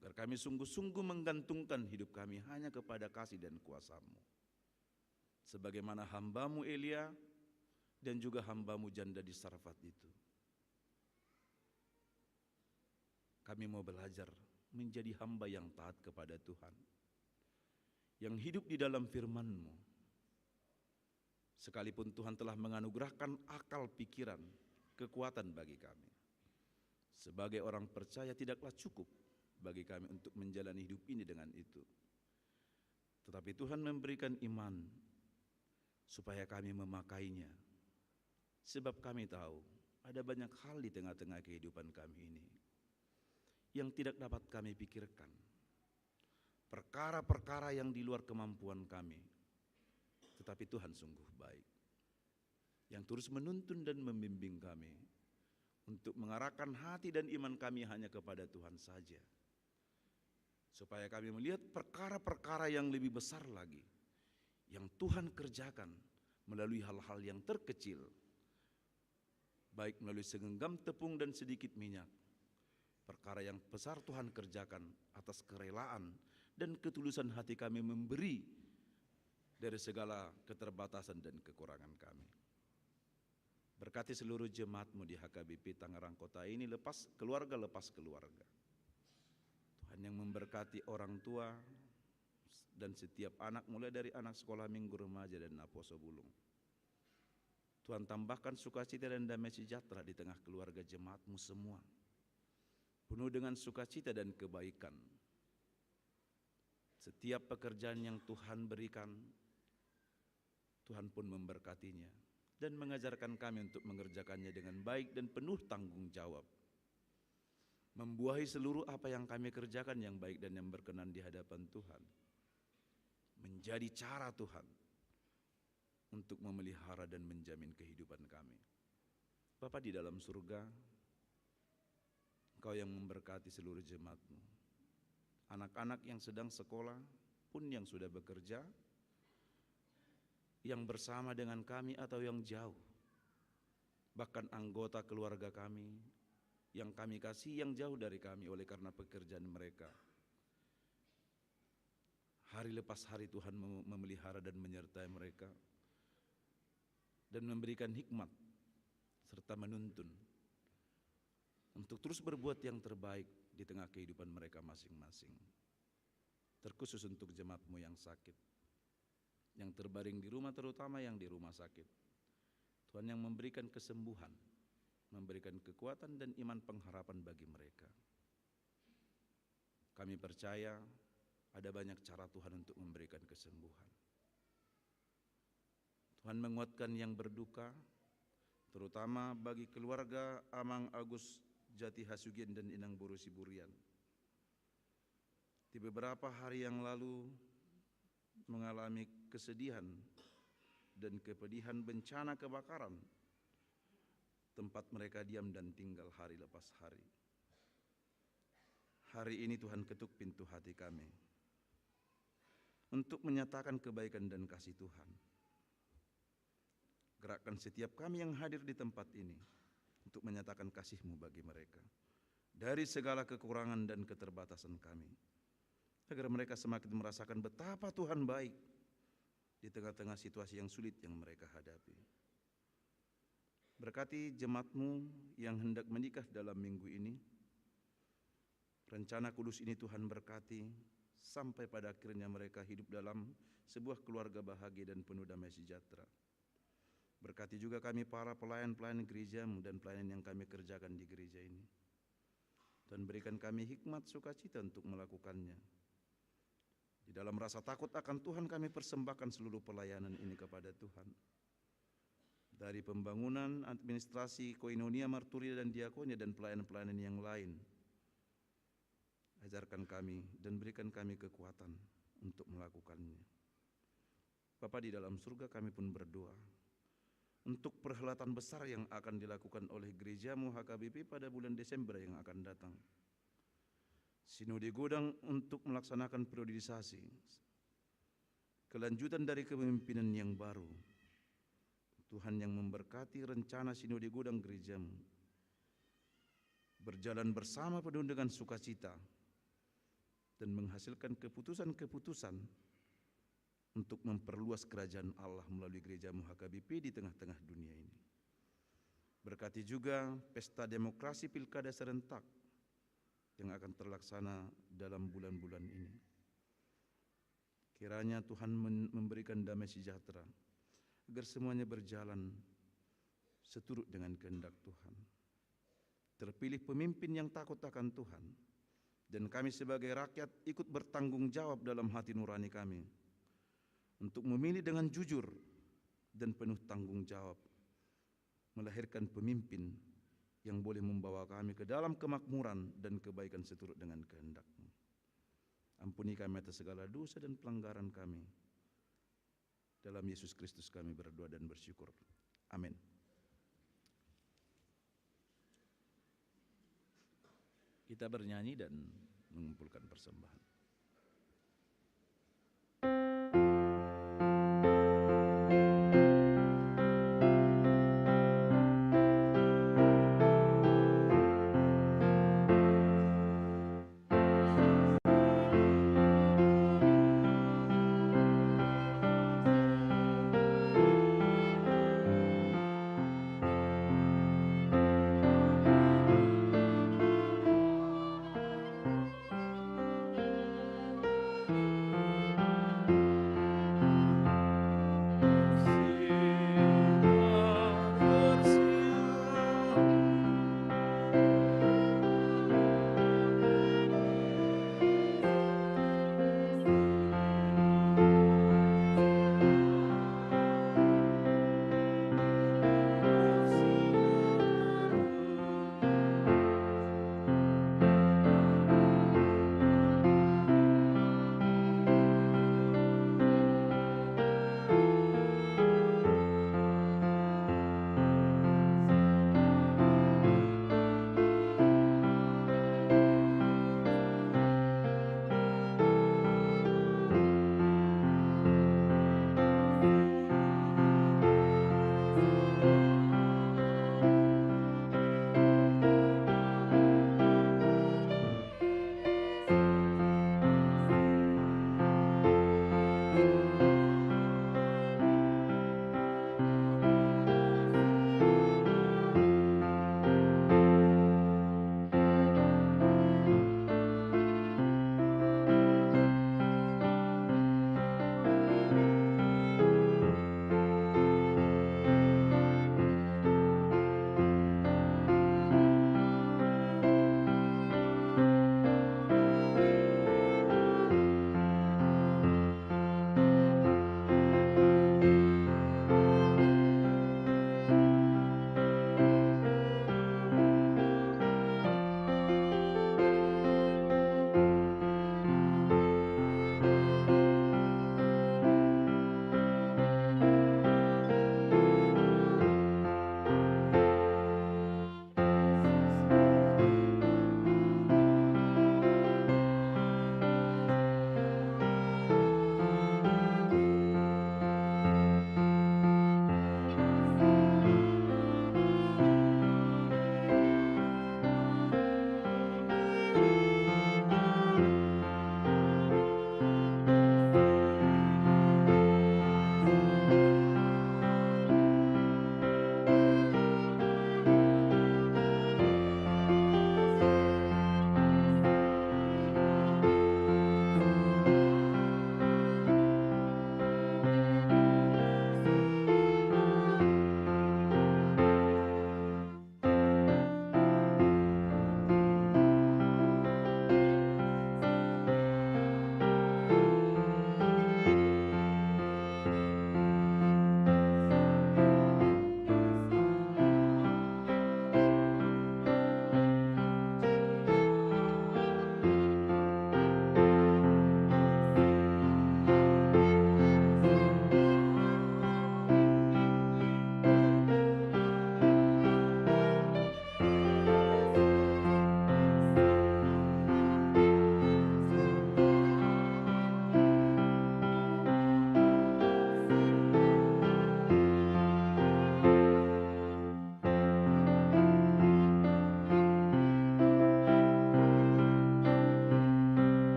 Agar kami sungguh-sungguh menggantungkan hidup kami hanya kepada kasih dan kuasa-Mu. Sebagaimana hamba-Mu Elia dan juga hamba-Mu janda di Sarfat itu. Kami mau belajar menjadi hamba yang taat kepada Tuhan, yang hidup di dalam firman-Mu. Sekalipun Tuhan telah menganugerahkan akal pikiran, kekuatan bagi kami. Sebagai orang percaya tidaklah cukup bagi kami untuk menjalani hidup ini dengan itu. Tetapi Tuhan memberikan iman supaya kami memakainya. Sebab kami tahu ada banyak hal di tengah-tengah kehidupan kami ini yang tidak dapat kami pikirkan. Perkara-perkara yang di luar kemampuan kami. Tetapi Tuhan sungguh baik. Yang terus menuntun dan membimbing kami untuk mengarahkan hati dan iman kami hanya kepada Tuhan saja. Supaya kami melihat perkara-perkara yang lebih besar lagi yang Tuhan kerjakan melalui hal-hal yang terkecil. Baik melalui segenggam tepung dan sedikit minyak. Perkara yang besar Tuhan kerjakan atas kerelaan dan ketulusan hati kami memberi dari segala keterbatasan dan kekurangan kami. Berkati seluruh jemaat-Mu di HKBP Tangerang Kota ini lepas keluarga. Tuhan yang memberkati orang tua dan setiap anak mulai dari anak sekolah minggu, remaja dan aposo bulung. Tuhan tambahkan sukacita dan damai sejahtera di tengah keluarga jemaat-Mu semua. Penuh dengan sukacita dan kebaikan. Setiap pekerjaan yang Tuhan berikan, Tuhan pun memberkatinya dan mengajarkan kami untuk mengerjakannya dengan baik dan penuh tanggung jawab. Membuahi seluruh apa yang kami kerjakan yang baik dan yang berkenan di hadapan Tuhan. Menjadi cara Tuhan untuk memelihara dan menjamin kehidupan kami. Bapa di dalam surga, Engkau yang memberkati seluruh jemaat-Mu. Anak-anak yang sedang sekolah pun yang sudah bekerja, yang bersama dengan kami atau yang jauh. Bahkan anggota keluarga kami, yang kami kasih yang jauh dari kami oleh karena pekerjaan mereka. Hari lepas hari Tuhan memelihara dan menyertai mereka. Dan memberikan hikmat serta menuntun untuk terus berbuat yang terbaik di tengah kehidupan mereka masing-masing. Terkhusus untuk jemaat-Mu yang sakit, yang terbaring di rumah, terutama yang di rumah sakit. Tuhan yang memberikan kesembuhan, memberikan kekuatan dan iman pengharapan bagi mereka. Kami percaya ada banyak cara Tuhan untuk memberikan kesembuhan. Tuhan menguatkan yang berduka, terutama bagi keluarga Amang Agus Jati Hasugian dan Inang Boru Siburian. Di beberapa hari yang lalu mengalami kesedihan dan kepedihan bencana kebakaran tempat mereka diam dan tinggal hari lepas hari. Hari ini Tuhan ketuk pintu hati kami untuk menyatakan kebaikan dan kasih Tuhan. Gerakkan setiap kami yang hadir di tempat ini untuk menyatakan kasih-Mu bagi mereka dari segala kekurangan dan keterbatasan kami, agar mereka semakin merasakan betapa Tuhan baik di tengah-tengah situasi yang sulit yang mereka hadapi. Berkati jemaat-Mu yang hendak menikah dalam minggu ini. Rencana kudus ini Tuhan berkati sampai pada akhirnya mereka hidup dalam sebuah keluarga bahagia dan penuh damai sejahtera. Berkati juga kami para pelayan-pelayan gereja-Mu dan pelayanan yang kami kerjakan di gereja ini. Dan berikan kami hikmat sukacita untuk melakukannya. Di dalam rasa takut akan Tuhan kami persembahkan seluruh pelayanan ini kepada Tuhan. Dari pembangunan, administrasi, koinonia, marturia dan diakonia dan pelayanan-pelayanan yang lain. Ajarkan kami dan berikan kami kekuatan untuk melakukannya. Bapa di dalam surga, kami pun berdoa untuk perhelatan besar yang akan dilakukan oleh gereja-Mu HKBP pada bulan Desember yang akan datang. Sinode Godang untuk melaksanakan periodisasi, kelanjutan dari kepemimpinan yang baru. Tuhan yang memberkati rencana Sinode Godang gereja-Mu berjalan bersama penuh dengan sukacita dan menghasilkan keputusan-keputusan untuk memperluas kerajaan Allah melalui gereja-Mu HKBP di tengah-tengah dunia ini. Berkati juga pesta demokrasi pilkada serentak yang akan terlaksana dalam bulan-bulan ini. Kiranya Tuhan memberikan damai sejahtera agar semuanya berjalan seturut dengan kehendak Tuhan. Terpilih pemimpin yang takut akan Tuhan, dan kami sebagai rakyat ikut bertanggung jawab dalam hati nurani kami untuk memilih dengan jujur dan penuh tanggung jawab, melahirkan pemimpin yang boleh membawa kami ke dalam kemakmuran dan kebaikan seturut dengan kehendak-Mu. Ampuni kami atas segala dosa dan pelanggaran kami. Dalam Yesus Kristus kami berdoa dan bersyukur. Amin. Kita bernyanyi dan mengumpulkan persembahan.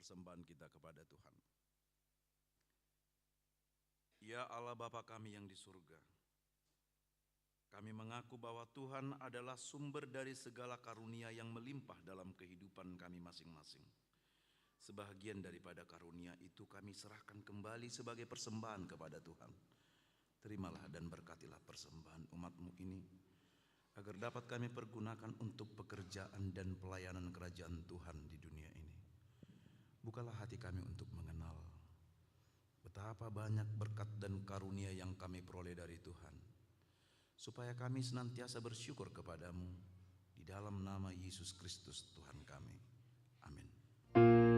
persembahan kita kepada Tuhan. Ya Allah Bapa kami yang di surga, kami mengaku bahwa Tuhan adalah sumber dari segala karunia yang melimpah dalam kehidupan kami masing-masing. Sebahagian daripada karunia itu kami serahkan kembali sebagai persembahan kepada Tuhan. Terimalah dan berkatilah persembahan umat-Mu ini, agar dapat kami pergunakan untuk pekerjaan dan pelayanan kerajaan Tuhan di dunia ini. Bukalah hati kami untuk mengenal betapa banyak berkat dan karunia yang kami peroleh dari Tuhan, supaya kami senantiasa bersyukur kepadamu di dalam nama Yesus Kristus Tuhan kami. Amin. Tuhan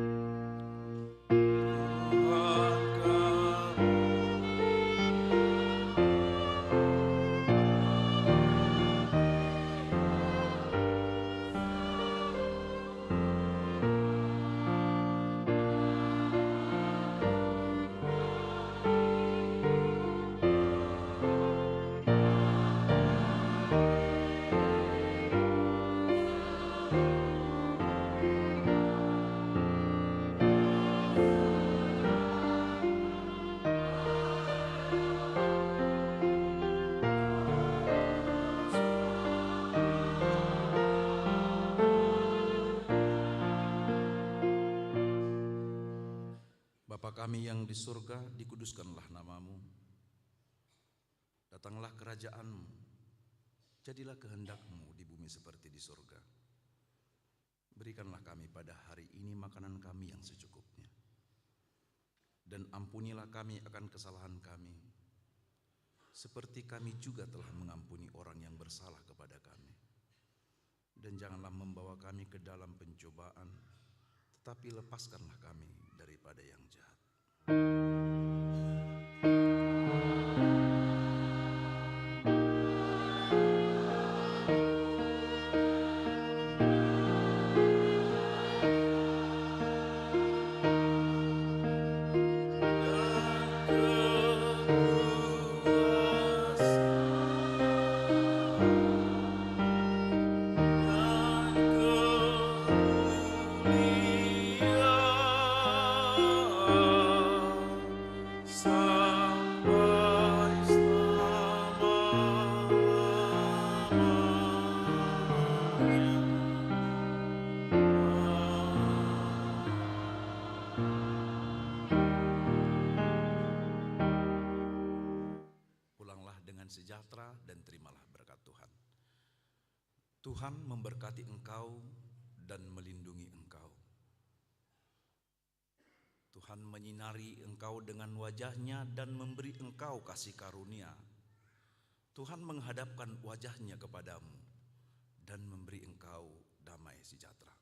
kami yang di surga, dikuduskanlah namamu. Datanglah kerajaanmu, jadilah kehendakmu di bumi seperti di surga. Berikanlah kami pada hari ini makanan kami yang secukupnya. Dan ampunilah kami akan kesalahan kami, seperti kami juga telah mengampuni orang yang bersalah kepada kami. Dan janganlah membawa kami ke dalam pencobaan, tetapi lepaskanlah kami daripada yang jahat. Pulanglah dengan sejahtera dan terimalah berkat Tuhan. Tuhan memberkati engkau dan melindungi engkau. Tuhan menyinari engkau dengan wajahnya dan memberi engkau kasih karunia. Tuhan menghadapkan wajahnya kepadamu dan memberi engkau damai sejahtera.